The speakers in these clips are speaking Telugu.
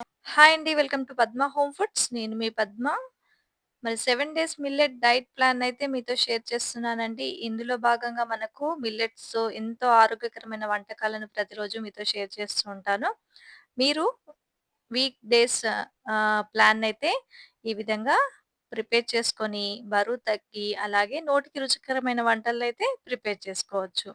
హాయ్ అండి. Welcome to Padma home foods. నేను మీ పద్మ. మరి 7 డేస్ మిల్లెట్ డైట్ ప్లాన్ అయితే మీతో షేర్ చేస్తున్నానండి. ఇందులో భాగంగా మనకు మిల్లెట్స్‌తో ఎంతో ఆరోగ్యకరమైన వంటకాలను ప్రతిరోజు మీతో షేర్ చేస్తూ ఉంటాను. మీరు వీక్ డేస్ ప్లానయితే ఈ విధంగా ప్రిపేర్ చేసుకొని బరువు తగ్గి, అలాగే నోటికి రుచికరమైన వంటలనైతే ప్రిపేర్ చేసుకోవచ్చు.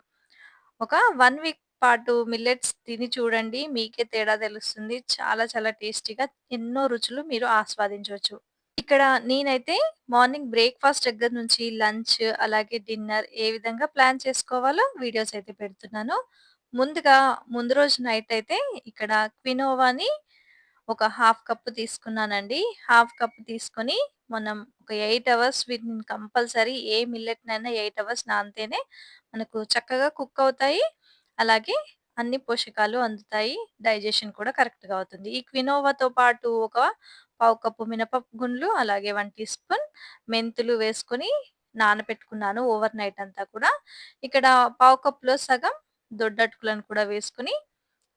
ఒక 1 వీక్ పాటు మిల్లెట్స్ తిని చూడండి. మీకే తేడా తెలుస్తుంది. చాలా చాలా టేస్టీగా ఎన్నో రుచులు మీరు ఆస్వాదించొచ్చు. ఇక్కడ నేనైతే మార్నింగ్ బ్రేక్‌ఫాస్ట్ దగ్గర నుంచి లంచ్, అలాగే డిన్నర్ ఏ విధంగా ప్లాన్ చేసుకోవాలో వీడియోస్ అయితే పెడుతున్నాను. ముందుగా ముందు రోజు నైట్ అయితే ఇక్కడ క్వినోవాని ఒక హాఫ్ కప్ తీసుకున్నానండి. హాఫ్ కప్ తీసుకొని మనం ఒక 8 అవర్స్ వీటిని కంపల్సరీ ఏ మిల్లెట్‌నైనా 8 అవర్స్ నానితేనే మనకు చక్కగా కుక్ అవుతాయి. అలాగే అన్ని పోషకాలు అందుతాయి. డైజెషన్ కూడా కరెక్ట్‌గా అవుతుంది. ఈ క్వినోవాతో పాటు ఒక పావు కప్పు మినపప్పు గుండ్లు, అలాగే 1 టీ స్పూన్ మెంతులు వేసుకొని నానబెట్టుకున్నాను ఓవర్ నైట్ అంతా కూడా. ఇక్కడ పావు కప్‌లో సగం దొడ్డటుకులను కూడా వేసుకొని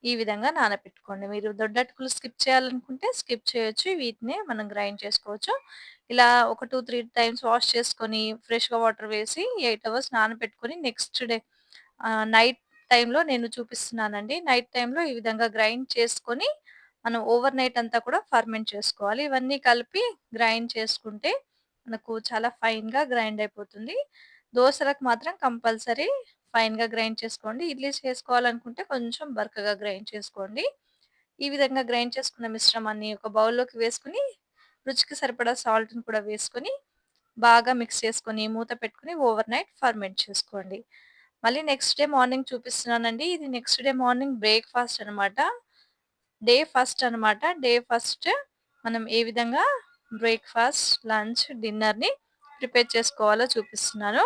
ఈ విధంగా నానబెట్టుకోండి. మీరు దొడ్డటుకులు స్కిప్ చేయాలనుకుంటే స్కిప్ చేయొచ్చు. వీటినే మనం గ్రైండ్ చేసుకోవచ్చు. ఇలా ఒక 2, 3 టైమ్స్ వాష్ చేసుకొని ఫ్రెష్‌గా వాటర్ వేసి 8 అవర్స్ నానబెట్టుకొని నెక్స్ట్ డే నైట్ టైమ్‌లో నేను చూపిస్తున్నానండి. నైట్ టైమ్‌లో ఈ విధంగా గ్రైండ్ చేసుకొని మనం ఓవర్ నైట్ అంతా కూడా ఫర్మెంట్ చేసుకోవాలి. ఇవన్నీ కలిపి గ్రైండ్ చేసుకుంటే మనకు చాలా ఫైన్‌గా గ్రైండ్ అయిపోతుంది. దోసలకు మాత్రం కంపల్సరీ ఫైన్‌గా గ్రైండ్ చేసుకోండి. ఇడ్లీ చేసుకోవాలనుకుంటే కొంచెం బరకగా గ్రైండ్ చేసుకోండి. ఈ విధంగా గ్రైండ్ చేసుకున్న మిశ్రమాన్ని ఒక బౌల్‌లోకి వేసుకొని, రుచికి సరిపడా సాల్ట్‌ని కూడా వేసుకొని, బాగా మిక్స్ చేసుకొని, మూత పెట్టుకొని ఓవర్ నైట్ ఫర్మెంట్ చేసుకోండి. మళ్ళీ నెక్స్ట్ డే మార్నింగ్ చూపిస్తున్నానండి. ఇది నెక్స్ట్ డే మార్నింగ్ బ్రేక్‌ఫాస్ట్ అనమాట. డే ఫస్ట్ అనమాట. డే ఫస్ట్ మనం ఏ విధంగా బ్రేక్‌ఫాస్ట్, లంచ్, డిన్నర్‌ని ప్రిపేర్ చేసుకోవాలో చూపిస్తున్నాను.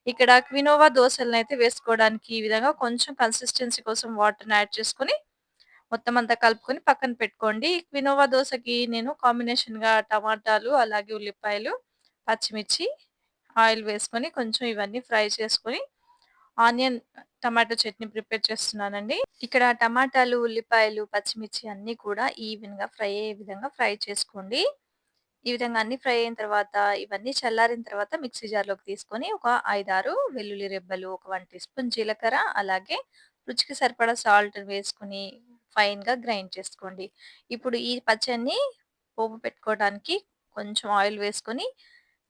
ఇక్కడ క్వినోవా దోసలనైతే వేసుకోవడానికి ఈ విధంగా కొంచెం కన్సిస్టెన్సీ కోసం వాటర్‌ని యాడ్ చేసుకొని, మొత్తం అంతా కలుపుకొని పక్కన పెట్టుకోండి. ఈ క్వినోవా దోసకి నేను కాంబినేషన్‌గా టమాటాలు, అలాగే ఉల్లిపాయలు, పచ్చిమిర్చి, ఆయిల్ వేసుకొని కొంచెం ఇవన్నీ ఫ్రై చేసుకొని, ఆనియన్ టమాటో చట్నీ ప్రిపేర్ చేస్తున్నానండి. ఇక్కడ టమాటాలు, ఉల్లిపాయలు, పచ్చిమిర్చి అన్నీ కూడా ఈవెన్‌గా ఫ్రై అయ్యే విధంగా ఫ్రై చేసుకోండి. ఈ విధంగా అన్నీ ఫ్రై అయిన తర్వాత ఇవన్నీ చల్లారిన తర్వాత మిక్సీ జార్‌లోకి తీసుకొని ఒక 5, 6 వెల్లుల్లి రెబ్బలు, ఒక 1 టీ స్పూన్ జీలకర్ర, అలాగే రుచికి సరిపడా సాల్ట్ వేసుకొని ఫైన్‌గా గ్రైండ్ చేసుకోండి. ఇప్పుడు ఈ పచ్చడిని పోపు పెట్టుకోవడానికి కొంచెం ఆయిల్ వేసుకొని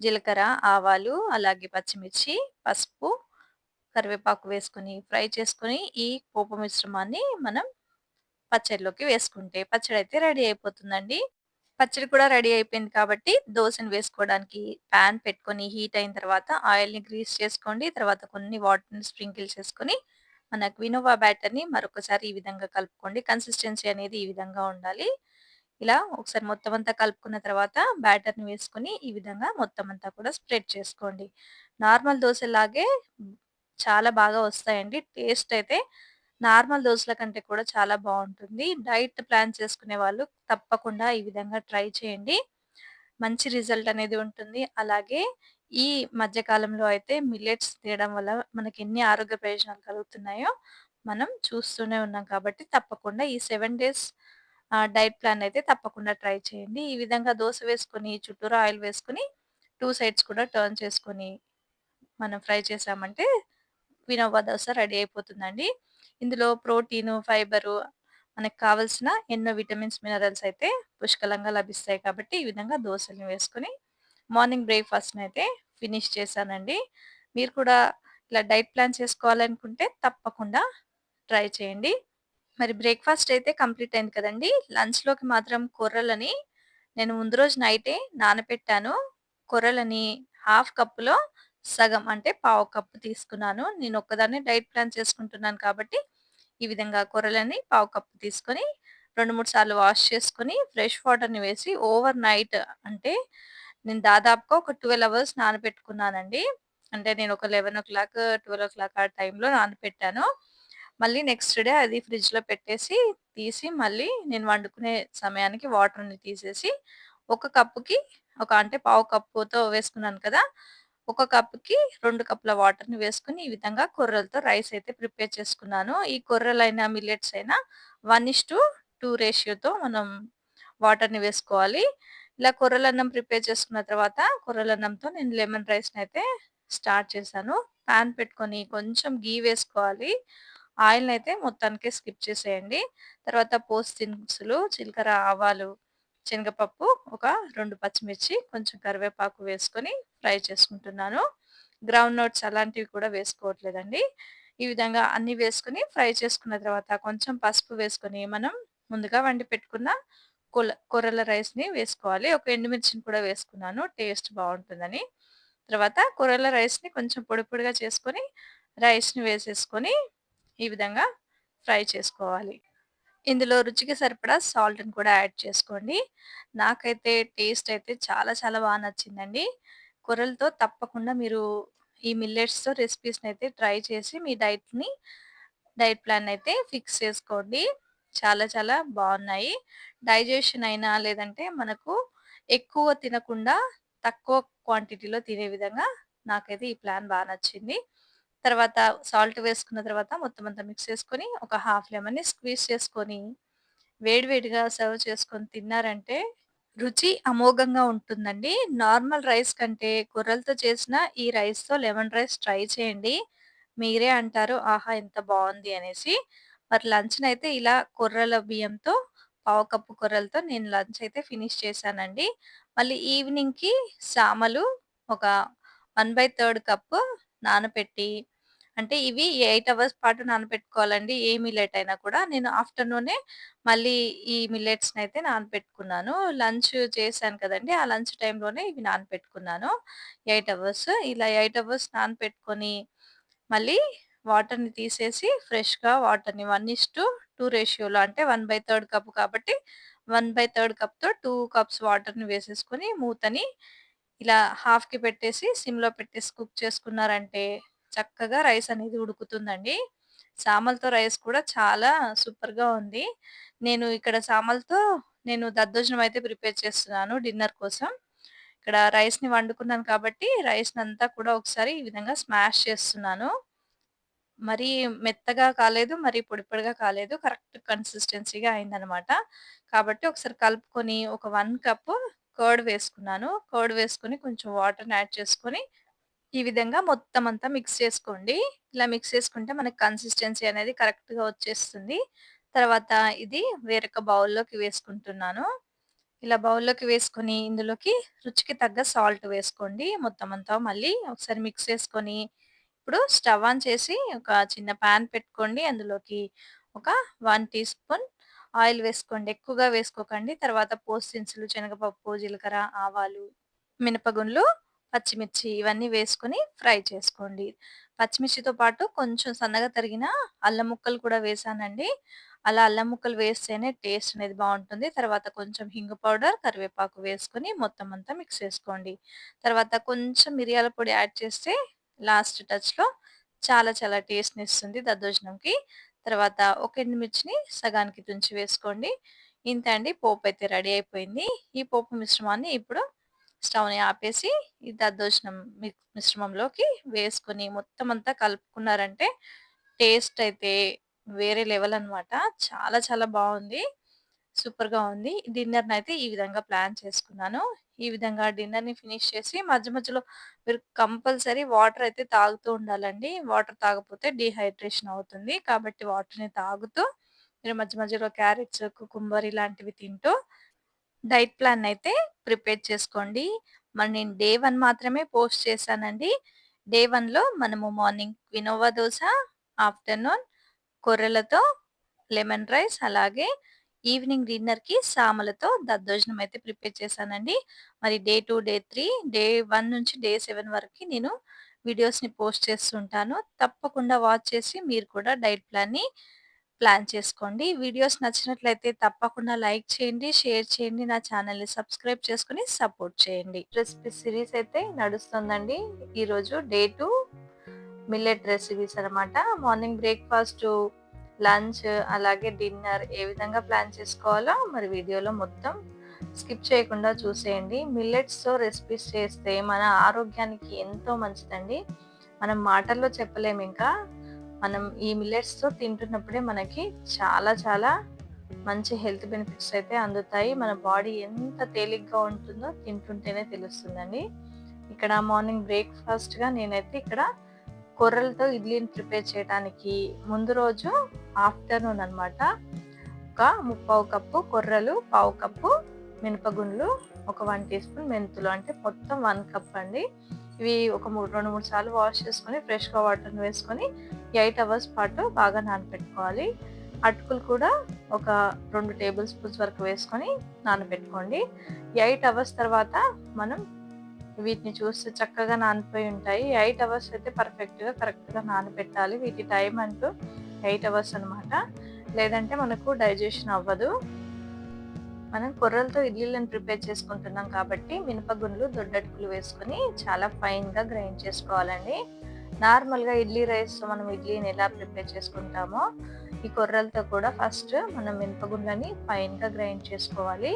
జీలకర్ర, ఆవాలు, అలాగే పచ్చిమిర్చి, పసుపు, కరివేపాకు వేసుకొని ఫ్రై చేసుకొని ఈ పోపు మిశ్రమాన్ని మనం పచ్చడిలోకి వేసుకుంటే పచ్చడైతే రెడీ అయిపోతుందండి. పచ్చడి కూడా రెడీ అయిపోయింది కాబట్టి దోసని వేసుకోవడానికి పాన్ పెట్టుకొని హీట్ అయిన తర్వాత ఆయిల్‌ని గ్రీస్ చేసుకోండి. తర్వాత కొన్ని వాటర్‌ని స్ప్రింకిల్ చేసుకొని మన క్వినోవా బ్యాటర్‌ని మరొకసారి ఈ విధంగా కలుపుకోండి. కన్సిస్టెన్సీ అనేది ఈ విధంగా ఉండాలి. ఇలా ఒకసారి మొత్తం అంతా కలుపుకున్న తర్వాత బ్యాటర్‌ని వేసుకొని ఈ విధంగా మొత్తం అంతా కూడా స్ప్రెడ్ చేసుకోండి. నార్మల్ దోసలాగే చాలా బాగా వస్తాయండి. టేస్ట్ అయితే నార్మల్ దోసల కంటే కూడా చాలా బావుంటుంది. డైట్ ప్లాన్ చేసుకునే వాళ్ళు తప్పకుండా ఈ విధంగా ట్రై చేయండి. మంచి రిజల్ట్ అనేది ఉంటుంది. అలాగే ఈ మధ్య కాలంలో అయితే మిల్లెట్స్ తినడం వల్ల మనకెన్ని ఆరోగ్య ప్రయోజనాలు కలుగుతున్నాయో మనం చూస్తూనే ఉన్నాం కాబట్టి తప్పకుండా ఈ 7 డేస్ డైట్ ప్లాన్ అయితే తప్పకుండా ట్రై చేయండి. ఈ విధంగా దోస వేసుకొని చుట్టూరా ఆయిల్ వేసుకొని 2 సైడ్స్ కూడా టర్న్ చేసుకొని మనం ఫ్రై చేసామంటే క్వినోవా దోస రెడీ అయిపోతుందండి. ఇందులో ప్రోటీను, ఫైబరు మనకు కావాల్సిన ఎన్నో విటమిన్స్, మినరల్స్ అయితే పుష్కలంగా లభిస్తాయి కాబట్టి ఈ విధంగా దోసల్ని వేసుకొని మార్నింగ్ బ్రేక్‌ఫాస్ట్‌నయితే ఫినిష్ చేశానండి. మీరు కూడా ఇలా డైట్ ప్లాన్ చేసుకోవాలనుకుంటే తప్పకుండా ట్రై చేయండి. మరి బ్రేక్‌ఫాస్ట్ అయితే కంప్లీట్ అయింది కదండీ! లంచ్‌లోకి మాత్రం కొర్రలని నేను ముందు రోజు నైటే నానపెట్టాను. కొర్రలని హాఫ్ కప్పులో సగం అంటే పావు కప్పు తీసుకున్నాను. నేనొక్కదాన్నే డైట్ ప్లాన్ చేసుకుంటున్నాను కాబట్టి, ఈ విధంగా కొర్రలని పావు కప్పు తీసుకొని 2, 3 సార్లు వాష్ చేసుకొని, ఫ్రెష్ వాటర్‌ని వేసి ఓవర్ నైట్ అంటే నేను దాదాపుగా ఒక 12 అవర్స్ నానబెట్టుకున్నానండి. అంటే నేను ఒక 11:00, 12:00 ఆ టైంలో నానపెట్టాను. మళ్ళీ నెక్స్ట్ డే అది ఫ్రిడ్జ్‌లో పెట్టేసి, తీసి మళ్ళీ నేను వండుకునే సమయానికి వాటర్‌ని తీసేసి, ఒక కప్పుకి అంటే పావు కప్పుతో వేసుకున్నాను కదా! ఒక కప్‌కి 2 కప్పుల వాటర్‌ని వేసుకొని, ఈ విధంగా కొర్రలతో రైస్ అయితే ప్రిపేర్ చేసుకున్నాను. ఈ కొర్రలైనా, మిల్లెట్స్ అయినా 1:2 రేషియోతో మనం వాటర్‌ని వేసుకోవాలి. ఇలా కొర్రలన్నం ప్రిపేర్ చేసుకున్న తర్వాత కొర్రలన్నంతో నేను లెమన్ రైస్‌నైతే స్టార్ట్ చేశాను. పాన్ పెట్టుకొని కొంచెం ఘీ వేసుకోవాలి. ఆయిల్‌నైతే మొత్తానికే స్కిప్ చేసేయండి. తర్వాత పోపు దినుసులు, జీలకర్ర, ఆవాలు, శనగపప్పు, ఒక 2 పచ్చిమిర్చి, కొంచెం కరివేపాకు వేసుకొని ఫ్రై చేసుకుంటున్నాను. గ్రౌండ్ నట్స్ అలాంటివి కూడా వేసుకోవట్లేదండి. ఈ విధంగా అన్నీ వేసుకొని ఫ్రై చేసుకున్న తర్వాత కొంచెం పసుపు వేసుకొని మనం ముందుగా వండి పెట్టుకున్న కొర్రల రైస్‌ని వేసుకోవాలి. ఒక ఎండుమిర్చిని కూడా వేసుకున్నాను టేస్ట్ బావుంటుందని. తర్వాత కొర్రల రైస్‌ని కొంచెం పొడి పొడిగా చేసుకొని రైస్‌ని వేసేసుకొని ఈ విధంగా ఫ్రై చేసుకోవాలి. ఇందులో రుచికి సరిపడా సాల్ట్‌ని కూడా యాడ్ చేసుకోండి. నాకైతే టేస్ట్ అయితే చాలా చాలా నచ్చిందండి. కొర్రలతో తప్పకుండా మీరు ఈ మిల్లెట్స్‌తో రెసిపీస్‌నైతే ట్రై చేసి మీ డైట్ ప్లాన్ అయితే ఫిక్స్ చేసుకోండి. చాలా చాలా బావున్నాయి. డైజెషన్ అయినా లేదంటే మనకు ఎక్కువ తినకుండా తక్కువ క్వాంటిటీలో తినే విధంగా నాకైతే ఈ ప్లాన్ నచ్చింది. తర్వాత సాల్ట్ వేసుకున్న తర్వాత మొత్తం అంతా మిక్స్ చేసుకొని ఒక హాఫ్ లెమన్‌ని స్క్వీజ్ చేసుకొని వేడి వేడిగా సర్వ్ చేసుకొని తిన్నారంటే రుచి అమోఘంగా ఉంటుందండి. నార్మల్ రైస్ కంటే కొర్రలతో చేసిన ఈ రైస్‌తో లెమన్ రైస్ ట్రై చేయండి. మీరే అంటారు ఆహా! ఎంత బావుంది అనేసి. మరి లంచ్‌నైతే ఇలా కొర్రల బియ్యంతో పావు కప్పు కొర్రలతో నేను లంచ్ అయితే ఫినిష్ చేశానండి. మళ్ళీ ఈవినింగ్‌కి సామలు ఒక 1/3 కప్పు నానపెట్టి అంటే ఇవి 8 అవర్స్ పాటు నానపెట్టుకోవాలండి. ఏ మిల్లెట్ అయినా కూడా. నేను ఆఫ్టర్‌నూనే మళ్ళీ ఈ మిల్లెట్స్‌నైతే నానపెట్టుకున్నాను. లంచ్ చేశాను కదండీ! ఆ లంచ్ టైమ్‌లోనే ఇవి నానపెట్టుకున్నాను. 8 అవర్స్. ఇలా 8 అవర్స్ నానపెట్టుకొని మళ్ళీ వాటర్‌ని తీసేసి ఫ్రెష్‌గా వాటర్‌ని 1:2 రేషియోలో అంటే 1/3 కప్ కాబట్టి 1/3 కప్‌తో 2 కప్స్ వాటర్‌ని వేసేసుకొని మూతని ఇలా హాఫ్‌కి పెట్టేసి సిమ్‌లో పెట్టేసి కుక్ చేసుకున్నారంటే చక్కగా రైస్ అనేది ఉడుకుతుందండి. సామలతో రైస్ కూడా చాలా సూపర్‌గా ఉంది. నేను ఇక్కడ సామలతో నేను దద్దోజనం అయితే ప్రిపేర్ చేస్తున్నాను డిన్నర్ కోసం. ఇక్కడ రైస్‌ని వండుకున్నాను కాబట్టి రైస్‌నంతా కూడా ఒకసారి ఈ విధంగా స్మాష్ చేస్తున్నాను. మరీ మెత్తగా కాలేదు, మరీ పొడి పొడిగా కాలేదు. కరెక్ట్ కన్సిస్టెన్సీగా అయిందనమాట. కాబట్టి ఒకసారి కలుపుకొని ఒక 1 కప్పు కర్డ్ వేసుకున్నాను. కర్డ్ వేసుకొని కొంచెం వాటర్‌ని యాడ్ చేసుకొని ఈ విధంగా మొత్తం అంతా మిక్స్ చేసుకోండి. ఇలా మిక్స్ చేసుకుంటే మనకి కన్సిస్టెన్సీ అనేది కరెక్ట్‌గా వచ్చేస్తుంది. తర్వాత ఇది వేరొక బౌల్‌లోకి వేసుకుంటున్నాను. ఇలా బౌల్‌లోకి వేసుకొని ఇందులోకి రుచికి తగ్గ సాల్ట్ వేసుకోండి. మొత్తం అంతా మళ్ళీ ఒకసారి మిక్స్ చేసుకొని ఇప్పుడు స్టవ్ ఆన్ చేసి ఒక చిన్న పాన్ పెట్టుకోండి. అందులోకి ఒక 1 టీ స్పూన్ ఆయిల్ వేసుకోండి. ఎక్కువగా వేసుకోకండి. తర్వాత పోపు దినుసులు, శనగపప్పు, జీలకర్ర, ఆవాలు, మినపగుండ్లు, పచ్చిమిర్చి ఇవన్నీ వేసుకొని ఫ్రై చేసుకోండి. పచ్చిమిర్చితో పాటు కొంచెం సన్నగా తరిగిన అల్లం ముక్కలు కూడా వేశానండి. అలా అల్లం ముక్కలు వేస్తేనే టేస్ట్ అనేది బావుంటుంది. తర్వాత కొంచెం హింగు పౌడర్, కరివేపాకు వేసుకొని మొత్తం అంతా మిక్స్ చేసుకోండి. తర్వాత కొంచెం మిరియాల పొడి యాడ్ చేస్తే లాస్ట్ టచ్‌లో చాలా చాలా టేస్ట్‌నిస్తుంది దద్దోజనంకి. తర్వాత ఒక ఎండుమిర్చిని సగానికి తుంచి వేసుకోండి. ఇంతే అండి పోపయితే రెడీ అయిపోయింది. ఈ పోపు మిశ్రమాన్ని ఇప్పుడు స్టవ్‌ని ఆపేసి ఈ దద్దోజనం మిశ్రమంలోకి వేసుకొని మొత్తం అంతా కలుపుకున్నారంటే టేస్ట్ అయితే వేరే లెవెల్ అన్నమాట. చాలా చాలా బావుంది. సూపర్‌గా ఉంది. డిన్నర్‌నైతే ఈ విధంగా ప్లాన్ చేసుకున్నాను. ఈ విధంగా డిన్నర్‌ని ఫినిష్ చేసి మధ్య మధ్యలో మీరు కంపల్సరీ వాటర్ అయితే తాగుతూ ఉండాలండి. వాటర్ తాగకపోతే డీహైడ్రేషన్ అవుతుంది. కాబట్టి వాటర్‌ని తాగుతూ మీరు మధ్య మధ్యలో క్యారెట్స్, కుకుంబర్ ఇలాంటివి తింటూ డైట్ ప్లాన్ అయితే ప్రిపేర్ చేసుకోండి. మరి నేను డే 1 మాత్రమే పోస్ట్ చేశానండి. డే 1లో మనము మార్నింగ్ క్వినోవా దోస, ఆఫ్టర్‌నూన్ కొర్రలతో లెమన్ రైస్ అలాగే ఈవినింగ్ డిన్నర్‌కి సామలతో దద్దోజనం అయితే ప్రిపేర్ చేశానండి. మరి డే 2, డే 3, డే 1 నుంచి డే 7 వరకి నేను వీడియోస్‌ని పోస్ట్ చేస్తుంటాను. తప్పకుండా వాచ్ చేసి మీరు కూడా డైట్ ప్లాన్‌ని ప్లాన్ చేసుకోండి. వీడియోస్ నచ్చినట్లయితే తప్పకుండా లైక్ చేయండి, షేర్ చేయండి. నా ఛానెల్‌ని సబ్స్క్రైబ్ చేసుకొని సపోర్ట్ చేయండి. రెసిపీ సిరీస్ అయితే నడుస్తుందండి. ఈరోజు డే 2 మిల్లెట్ రెసిపీస్ అనమాట. మార్నింగ్ బ్రేక్‌ఫాస్టు, లంచ్ అలాగే డిన్నర్ ఏ విధంగా ప్లాన్ చేసుకోవాలో మరి వీడియోలో మొత్తం స్కిప్ చేయకుండా చూసేయండి. మిల్లెట్స్‌తో రెసిపీస్ చేస్తే మన ఆరోగ్యానికి ఎంతో మంచిదండి. మనం మాటల్లో చెప్పలేమింకా. మనం ఈ మిల్లెట్స్‌తో తింటున్నప్పుడే మనకి చాలా చాలా మంచి హెల్త్ బెనిఫిట్స్ అయితే అందుతాయి. మన బాడీ ఎంత తేలిగ్గా ఉంటుందో తింటుంటేనే తెలుస్తుందండి. ఇక్కడ మార్నింగ్ బ్రేక్‌ఫాస్ట్‌గా నేనైతే ఇక్కడ కొర్రలతో ఇడ్లీని ప్రిపేర్ చేయడానికి ముందు రోజు ఆఫ్టర్‌నూన్ అన్నమాట. ఒక ముప్పావు కప్పు కొర్రలు, పావు కప్పు మినపగుండ్లు, ఒక 1 టీ స్పూన్ మెంతులు అంటే మొత్తం 1 కప్ అండి. ఇవి ఒక 2, 3 సార్లు వాష్ చేసుకొని ఫ్రెష్‌గా వాటర్‌ని వేసుకొని 8 అవర్స్ పాటు బాగా నానబెట్టుకోవాలి. అటుకులు కూడా ఒక 2 టేబుల్ స్పూన్స్ వరకు వేసుకొని నానబెట్టుకోండి. 8 అవర్స్ తర్వాత మనం వీటిని చూస్తే చక్కగా నానిపోయి ఉంటాయి. 8 అవర్స్ అయితే కరెక్ట్‌గా నానబెట్టాలి. వీటి టైమ్ అంటూ 8 అవర్స్ అనమాట. లేదంటే మనకు డైజెషన్ అవ్వదు. మనం కొర్రలతో ఇడ్లీలను ప్రిపేర్ చేసుకుంటున్నాం కాబట్టి మినపగుండ్లు, దొడ్డటుకులు వేసుకొని చాలా ఫైన్‌గా గ్రైండ్ చేసుకోవాలండి. నార్మల్‌గా ఇడ్లీ రైస్‌తో మనం ఇడ్లీని ఎలా ప్రిపేర్ చేసుకుంటామో, ఈ కొర్రలతో కూడా ఫస్ట్ మనం మినపగుండ్లని ఫైన్‌గా గ్రైండ్ చేసుకోవాలి.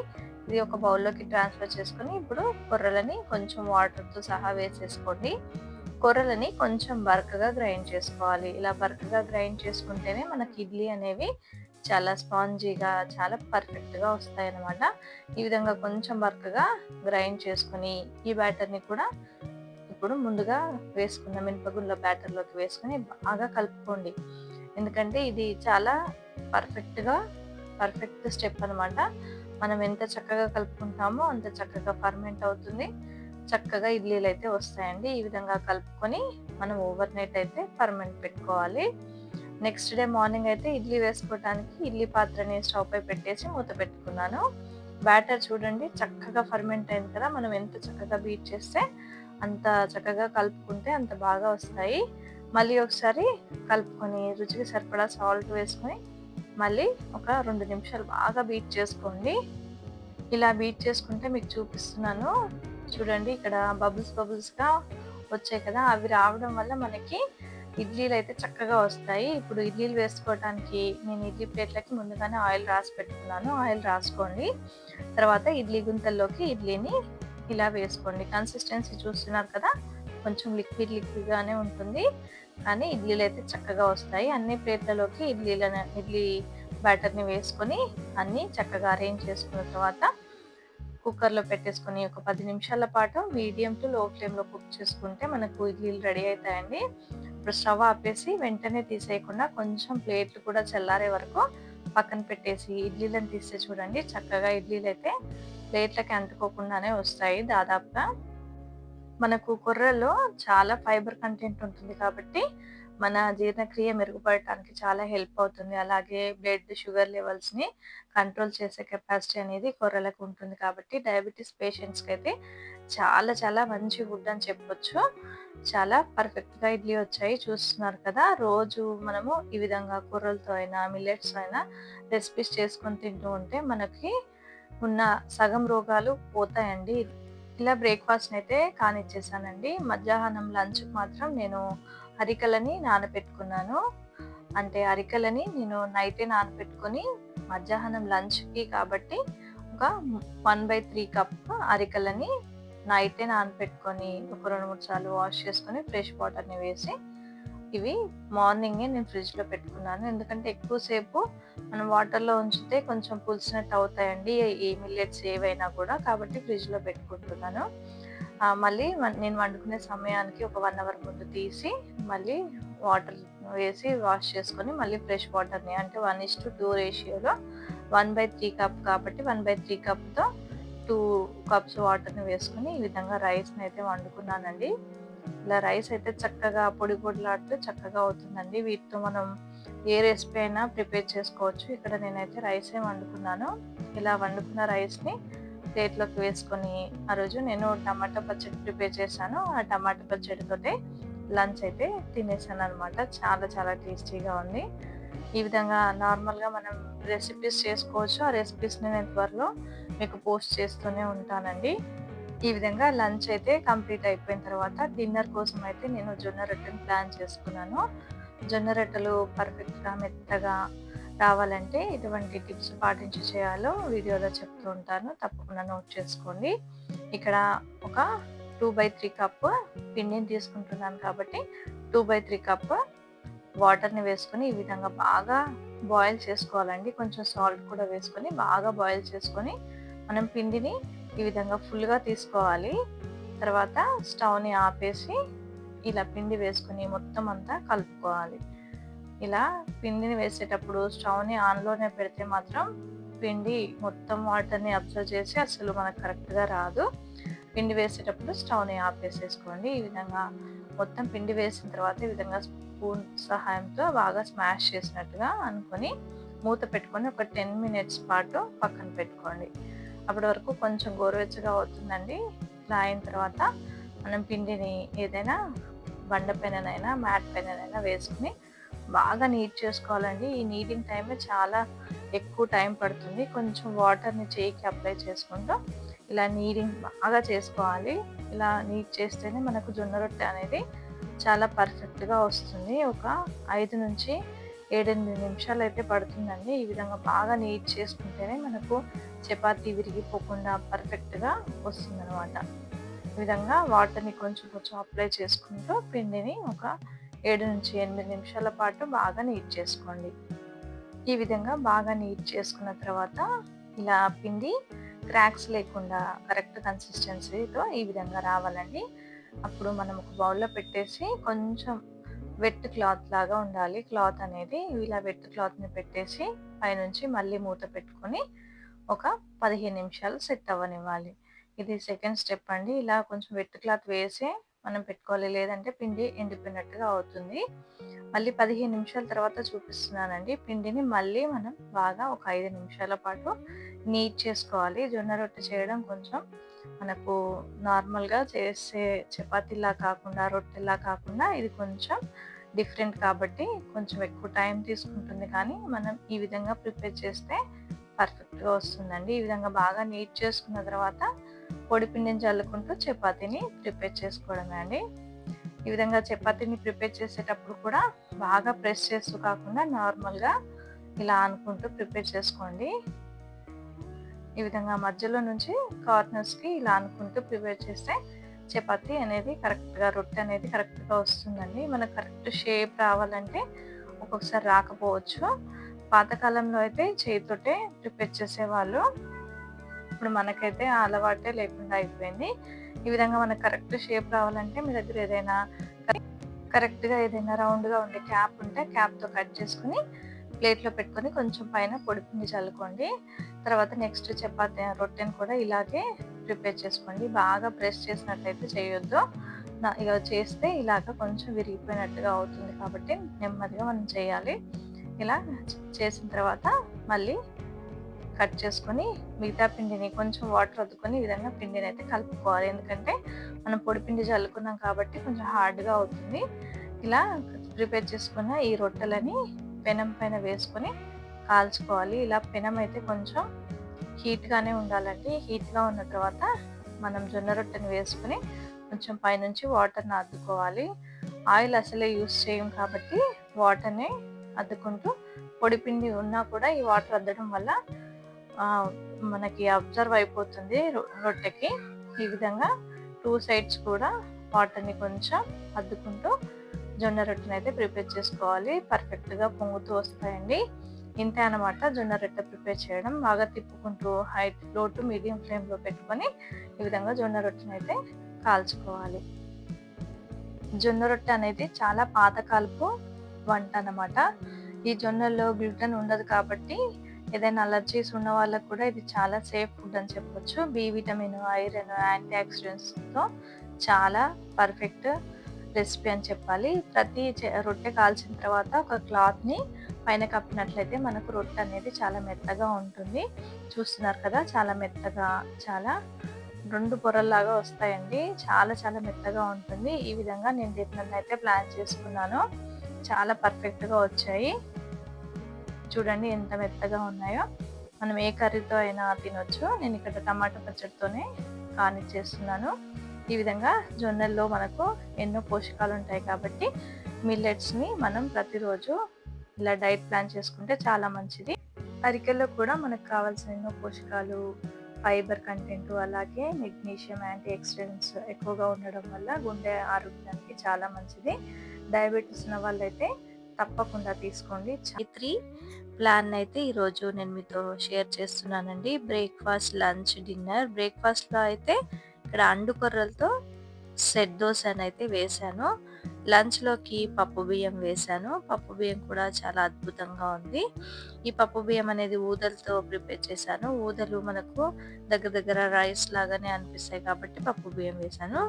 ఇది ఒక బౌల్‌లోకి ట్రాన్స్‌ఫర్ చేసుకొని, ఇప్పుడు కొర్రలని కొంచెం వాటర్‌తో సహా వేసేసుకోండి. కొర్రలని కొంచెం బరకగా గ్రైండ్ చేసుకోవాలి. ఇలా బరకగా గ్రైండ్ చేసుకుంటేనే మనకి ఇడ్లీ అనేవి చాలా స్పాంజీగా, చాలా పర్ఫెక్ట్‌గా వస్తాయన్నమాట. ఈ విధంగా కొంచెం బరకగా గ్రైండ్ చేసుకొని, ఈ బ్యాటర్‌ని కూడా ఇప్పుడు ముందుగా వేసుకున్న మినపగుండ్ల బ్యాటర్‌లోకి వేసుకొని బాగా కలుపుకోండి. ఎందుకంటే ఇది చాలా పర్ఫెక్ట్ స్టెప్ అనమాట. మనం ఎంత చక్కగా కలుపుకుంటామో అంత చక్కగా ఫర్మెంట్ అవుతుంది. చక్కగా ఇడ్లీలైతే వస్తాయండి. ఈ విధంగా కలుపుకొని మనం ఓవర్ నైట్ అయితే ఫర్మెంట్ పెట్టుకోవాలి. నెక్స్ట్ డే మార్నింగ్ అయితే ఇడ్లీ వేసుకోవడానికి ఇడ్లీ పాత్రని స్టవ్ పై పెట్టేసి మూత పెట్టుకున్నాను. బ్యాటర్ చూడండి చక్కగా ఫర్మెంట్ అయింది కదా! మనం ఎంత చక్కగా బీట్ చేస్తే అంత చక్కగా కలుపుకుంటే అంత బాగా వస్తాయి. మళ్ళీ ఒకసారి కలుపుకొని రుచికి సరిపడా సాల్ట్ వేసుకొని మళ్ళీ ఒక 2 నిమిషాలు బాగా బీట్ చేసుకోండి. ఇలా బీట్ చేసుకుంటే మీకు చూపిస్తున్నాను. చూడండి ఇక్కడ బబుల్స్‌గా వచ్చాయి కదా! అవి రావడం వల్ల మనకి ఇడ్లీలైతే చక్కగా వస్తాయి. ఇప్పుడు ఇడ్లీలు వేసుకోవటానికి నేను ఇడ్లీ ప్లేట్‌లకి ముందుగానే ఆయిల్ రాసి పెట్టుకున్నాను. ఆయిల్ రాసుకోండి. తర్వాత ఇడ్లీ గుంతల్లోకి ఇడ్లీని ఇలా వేసుకోండి. కన్సిస్టెన్సీ చూస్తున్నారు కదా! కొంచెం లిక్విడ్‌గానే ఉంటుంది. కానీ ఇడ్లీలైతే చక్కగా వస్తాయి. అన్ని ప్లేట్‌లలోకి ఇడ్లీ బ్యాటర్‌ని వేసుకొని అన్నీ చక్కగా అరేంజ్ చేసుకున్న తర్వాత కుక్కర్‌లో పెట్టేసుకొని ఒక 10 నిమిషాల పాటు మీడియం టు లో ఫ్లేమ్‌లో కుక్ చేసుకుంటే మనకు ఇడ్లీలు రెడీ అయితాయండి. ఇప్పుడు స్టవ్ ఆపేసి వెంటనే తీసేయకుండా కొంచెం ప్లేట్లు కూడా చల్లారే వరకు పక్కన పెట్టేసి ఇడ్లీలను తీస్తే చూడండి చక్కగా ఇడ్లీలైతే ప్లేట్లకి అంటుకోకుండానే వస్తాయి దాదాపుగా. మనకు కొర్రల్లో చాలా ఫైబర్ కంటెంట్ ఉంటుంది కాబట్టి మన జీర్ణక్రియ మెరుగుపడటానికి చాలా హెల్ప్ అవుతుంది. అలాగే బ్లడ్ షుగర్ లెవెల్స్‌ని కంట్రోల్ చేసే కెపాసిటీ అనేది కొర్రలకు ఉంటుంది కాబట్టి డయాబెటిస్ పేషెంట్స్‌కైతే చాలా మంచి ఫుడ్ అని చెప్పొచ్చు. చాలా పర్ఫెక్ట్‌గా ఇడ్లీ వచ్చాయి చూస్తున్నారు కదా! రోజు మనము ఈ విధంగా కొర్రలతో అయినా, మిల్లెట్స్‌తో అయినా రెసిపీస్ చేసుకొని తింటూ ఉంటే మనకి ఉన్న సగం రోగాలు పోతాయండి. ఇలా బ్రేక్‌ఫాస్ట్‌నైతే కానిచ్చేసానండి. మధ్యాహ్నం లంచ్‌కి మాత్రం నేను అరికలని నానబెట్టుకున్నాను. అంటే అరికలని నేను నైటే నానబెట్టుకొని మధ్యాహ్నం లంచ్‌కి కాబట్టి ఒక 1/3 కప్ అరికలని నైటే నానబెట్టుకొని ఒక 2, 3 సార్లు వాష్ చేసుకొని ఫ్రెష్ వాటర్‌ని వేసి ఇవి మార్నింగే నేను ఫ్రిడ్జ్‌లో పెట్టుకున్నాను. ఎందుకంటే ఎక్కువ సేపు మనం వాటర్‌లో ఉంచితే కొంచెం పులిసినట్టు అవుతాయండి. ఈ మిల్లెట్స్ ఏవైనా కూడా. కాబట్టి ఫ్రిడ్జ్‌లో పెట్టుకుంటున్నాను. మళ్ళీ నేను వండుకునే సమయానికి ఒక 1 అవర్ ముందు తీసి మళ్ళీ వాటర్ వేసి వాష్ చేసుకొని మళ్ళీ ఫ్రెష్ వాటర్‌ని అంటే 1:2 రేషియోలో 1/3 కప్ కాబట్టి 1/3 కప్‌తో 2 కప్స్ వాటర్‌ని వేసుకొని ఈ విధంగా రైస్‌నైతే వండుకున్నానండి. ఇలా రైస్ అయితే చక్కగా పొడిలాడుతూ చక్కగా అవుతుందండి. వీటితో మనం ఏ రెసిపీ అయినా ప్రిపేర్ చేసుకోవచ్చు. ఇక్కడ నేనైతే రైసే వండుకున్నాను. ఇలా వండుకున్న రైస్‌ని ప్లేట్‌లోకి వేసుకొని ఆ రోజు నేను టమాటా పచ్చడి ప్రిపేర్ చేశాను. ఆ టమాటా పచ్చడితోటే లంచ్ అయితే తినేసాననమాట. చాలా టేస్టీగా ఉంది. ఈ విధంగా నార్మల్‌గా మనం రెసిపీస్ చేసుకోవచ్చు. ఆ రెసిపీస్‌ని నేను త్వరలో మీకు పోస్ట్ చేస్తూనే ఉంటానండి. ఈ విధంగా లంచ్ అయితే కంప్లీట్ అయిపోయిన తర్వాత డిన్నర్ కోసం అయితే నేను జొన్న రొట్టెని ప్లాన్ చేసుకున్నాను. జొన్న రొట్టెలు పర్ఫెక్ట్‌గా మెత్తగా రావాలంటే ఎటువంటి టిప్స్ పాటించి చేయాలో వీడియోలో చెప్తూ ఉంటాను. తప్పకుండా నోట్ చేసుకోండి. ఇక్కడ ఒక 2/3 కప్ పిండిని తీసుకుంటున్నాను కాబట్టి 2/3 కప్ వాటర్‌ని వేసుకొని ఈ విధంగా బాగా బాయిల్ చేసుకోవాలండి. కొంచెం సాల్ట్ కూడా వేసుకొని బాగా బాయిల్ చేసుకొని మనం పిండిని ఈ విధంగా ఫుల్‌గా తీసుకోవాలి. తర్వాత స్టవ్‌ని ఆపేసి ఇలా పిండి వేసుకొని మొత్తం అంతా కలుపుకోవాలి. ఇలా పిండిని వేసేటప్పుడు స్టవ్‌ని ఆన్‌లోనే పెడితే మాత్రం పిండి మొత్తం వాటర్‌ని అబ్జర్వ్ చేసి అసలు మనకు కరెక్ట్‌గా రాదు. పిండి వేసేటప్పుడు స్టవ్‌ని ఆపేసేసుకోండి. ఈ విధంగా మొత్తం పిండి వేసిన తర్వాత ఈ విధంగా స్పూన్ సహాయంతో బాగా స్మాష్ చేసినట్టుగా అనుకొని మూత పెట్టుకొని ఒక 10 మినిట్స్ పాటు పక్కన పెట్టుకోండి. అప్పటి వరకు కొంచెం గోరువెచ్చగా అవుతుందండి. ఇలా అయిన తర్వాత మనం పిండిని ఏదైనా బండ పెననైనా, మ్యాట్ పెననైనా వేసుకొని బాగా నీట్ చేసుకోవాలండి. ఈ నీటింగ్ టైమే చాలా ఎక్కువ టైం పడుతుంది. కొంచెం వాటర్‌ని చేయికి అప్లై చేసుకుంటూ ఇలా నీడింగ్ బాగా చేసుకోవాలి. ఇలా నీట్ చేస్తేనే మనకు జొన్న రొట్టె అనేది చాలా పర్ఫెక్ట్‌గా వస్తుంది. ఒక 5-7 నిమిషాలైతే పడుతుందండి. ఈ విధంగా బాగా నీట్ చేసుకుంటేనే మనకు చపాతీ విరిగిపోకుండా పర్ఫెక్ట్‌గా వస్తుందనమాట. ఈ విధంగా వాటర్‌ని కొంచెం కొంచెం అప్లై చేసుకుంటూ పిండిని ఒక 7-8 నిమిషాల పాటు బాగా నీట్ చేసుకోండి. ఈ విధంగా బాగా నీట్ చేసుకున్న తర్వాత ఇలా పిండి క్రాక్స్ లేకుండా కరెక్ట్ కన్సిస్టెన్సీతో ఈ విధంగా రావాలండి. అప్పుడు మనం ఒక బౌల్‌లో పెట్టేసి కొంచెం వెట్ క్లాత్ లాగా ఉండాలి. క్లాత్ అనేది ఇలా వెట్ క్లాత్‌ని పెట్టేసి పైనుంచి మళ్ళీ మూత పెట్టుకొని ఒక 15 నిమిషాలు సెట్ అవ్వనివ్వాలి. ఇది సెకండ్ స్టెప్ అండి. ఇలా కొంచెం వెట్ క్లాత్ వేసే మనం పెట్టుకోవాలి. లేదంటే పిండి ఎండిపోయినట్టుగా అవుతుంది. మళ్ళీ 15 నిమిషాల తర్వాత చూపిస్తున్నానండి. పిండిని మళ్ళీ మనం బాగా ఒక 5 నిమిషాల పాటు నీట్ చేసుకోవాలి. జొన్న రొట్టె చేయడం కొంచెం మనకు నార్మల్‌గా చేసే చపాతీలా కాకుండా, రొట్టెలా కాకుండా ఇది కొంచెం డిఫరెంట్ కాబట్టి కొంచెం ఎక్కువ టైం తీసుకుంటుంది. కానీ మనం ఈ విధంగా ప్రిపేర్ చేస్తే పర్ఫెక్ట్‌గా వస్తుందండి. ఈ విధంగా బాగా నీట్ చేసుకున్న తర్వాత పొడి పిండిని జల్లుకుంటూ చపాతీని ప్రిపేర్ చేసుకోవడమే అండి. ఈ విధంగా చపాతీని ప్రిపేర్ చేసేటప్పుడు కూడా బాగా ప్రెస్ చేస్తూ కాకుండా నార్మల్‌గా ఇలా అనుకుంటూ ప్రిపేర్ చేసుకోండి. ఈ విధంగా మధ్యలో నుంచి కార్నర్స్‌కి ఇలా అనుకుంటూ ప్రిపేర్ చేస్తే చపాతీ అనేది కరెక్ట్‌గా రొట్టె అనేది కరెక్ట్‌గా వస్తుందండి. మనకు కరెక్ట్ షేప్ రావాలంటే ఒక్కొక్కసారి రాకపోవచ్చు. పాతకాలంలో అయితే చేతితోటే ప్రిపేర్ చేసేవాళ్ళు. ఇప్పుడు మనకైతే ఆ అలవాటే లేకుండా అయిపోయింది. ఈ విధంగా మనకు కరెక్ట్ షేప్ రావాలంటే మీ దగ్గర ఏదైనా కరెక్ట్‌గా ఏదైనా రౌండ్‌గా ఉండే క్యాప్ ఉంటే క్యాప్‌తో కట్ చేసుకొని ప్లేట్‌లో పెట్టుకొని కొంచెం పైన పొడిపిండి చల్లుకోండి. తర్వాత నెక్స్ట్ చపాతీ రొట్టెని కూడా ఇలాగే ప్రిపేర్ చేసుకోండి. బాగా ప్రెస్ చేసినట్టయితే చేయొద్దు. ఇగ చేస్తే ఇలాగ కొంచెం విరిగిపోయినట్టుగా అవుతుంది కాబట్టి నెమ్మదిగా మనం చేయాలి. ఇలా చేసిన తర్వాత మళ్ళీ కట్ చేసుకొని మిగతా పిండిని కొంచెం వాటర్ అద్దుకొని ఈ విధంగా పిండిని అయితే కలుపుకోవాలి. ఎందుకంటే మనం పొడి పిండి చల్లుకున్నాం కాబట్టి కొంచెం హార్డ్‌గా అవుతుంది. ఇలా ప్రిపేర్ చేసుకున్న ఈ రొట్టెలని పెనం పైన వేసుకొని కాల్చుకోవాలి. ఇలా పెనం అయితే కొంచెం హీట్‌గానే ఉండాలండి. హీట్‌గా ఉన్న తర్వాత మనం జొన్న రొట్టెని వేసుకొని కొంచెం పైనుంచి వాటర్‌ని అద్దుకోవాలి. ఆయిల్ అసలే యూజ్ చేయం కాబట్టి వాటర్‌ని అద్దుకుంటూ పొడి పిండి ఉన్నా కూడా ఈ వాటర్ అద్దడం వల్ల మనకి అబ్జర్వ్ అయిపోతుంది రొట్టెకి. ఈ విధంగా 2 సైడ్స్ కూడా వాటర్‌ని కొంచెం అద్దుకుంటూ జొన్న రొట్టెనైతే ప్రిపేర్ చేసుకోవాలి. పర్ఫెక్ట్‌గా పొంగుతూ వస్తాయండి. ఇంతే అనమాట జొన్న రొట్టె ప్రిపేర్ చేయడం. బాగా తిప్పుకుంటూ లో టు మీడియం ఫ్లేమ్‌లో పెట్టుకొని ఈ విధంగా జొన్న రొట్టెనైతే కాల్చుకోవాలి. జొన్న రొట్టె అనేది చాలా పాతకాలపు వంట అన్నమాట. ఈ జొన్నల్లో గ్లూటెన్ ఉండదు కాబట్టి ఏదైనా అలర్జీస్ ఉన్న వాళ్ళకి కూడా ఇది చాలా సేఫ్ ఫుడ్ అని చెప్పొచ్చు. బి విటమిన్, ఐరన్, యాంటీ ఆక్సిడెంట్స్‌తో చాలా పర్ఫెక్ట్ రెసిపీ అని చెప్పాలి. ప్రతి రొట్టె కాల్చిన తర్వాత ఒక క్లాత్‌ని పైన కప్పినట్లయితే మనకు రొట్టె అనేది చాలా మెత్తగా ఉంటుంది. చూస్తున్నారు కదా! చాలా మెత్తగా చాలా 2 పొరల్లాగా వస్తాయండి. చాలా చాలా మెత్తగా ఉంటుంది. ఈ విధంగా నేను దీన్నైతే ప్లాన్ చేసుకున్నాను. చాలా పర్ఫెక్ట్‌గా వచ్చాయి. చూడండి ఎంత మెత్తగా ఉన్నాయో. మనం ఏ కర్రీతో అయినా తినొచ్చు. నేను ఇక్కడ టమాటా పచ్చడితోనే గార్నిష్ చేస్తున్నాను. ఈ విధంగా జొన్నల్లో మనకు ఎన్నో పోషకాలు ఉంటాయి కాబట్టి మిల్లెట్స్‌ని మనం ప్రతిరోజు ఇలా డైట్ ప్లాన్ చేసుకుంటే చాలా మంచిది. అరికెల్లో కూడా మనకు కావాల్సిన ఎన్నో పోషకాలు, ఫైబర్ కంటెంట్ అలాగే మెగ్నీషియం, యాంటీ ఆక్సిడెంట్స్ ఎక్కువగా ఉండడం వల్ల గుండె ఆరోగ్యానికి చాలా మంచిది. డయాబెటిస్ ఉన్న వాళ్ళైతే తప్పకుండా తీసుకోండి. 3 ప్లాన్నయితే ఈరోజు నేను మీతో షేర్ చేస్తున్నానండి. Breakfast, lunch, dinner. బ్రేక్‌ఫాస్ట్‌లో అయితే ఇక్కడ అండు కొర్రలతో సెట్ దోసనైతే వేశాను. లంచ్‌లోకి పప్పు బియ్యం వేశాను. పప్పు బియ్యం కూడా చాలా అద్భుతంగా ఉంది. ఈ పప్పు బియ్యం అనేది ఊదలతో ప్రిపేర్ చేశాను. ఊదలు మనకు దగ్గర దగ్గర రైస్ లాగానే అనిపిస్తాయి కాబట్టి పప్పు బియ్యం వేశాను.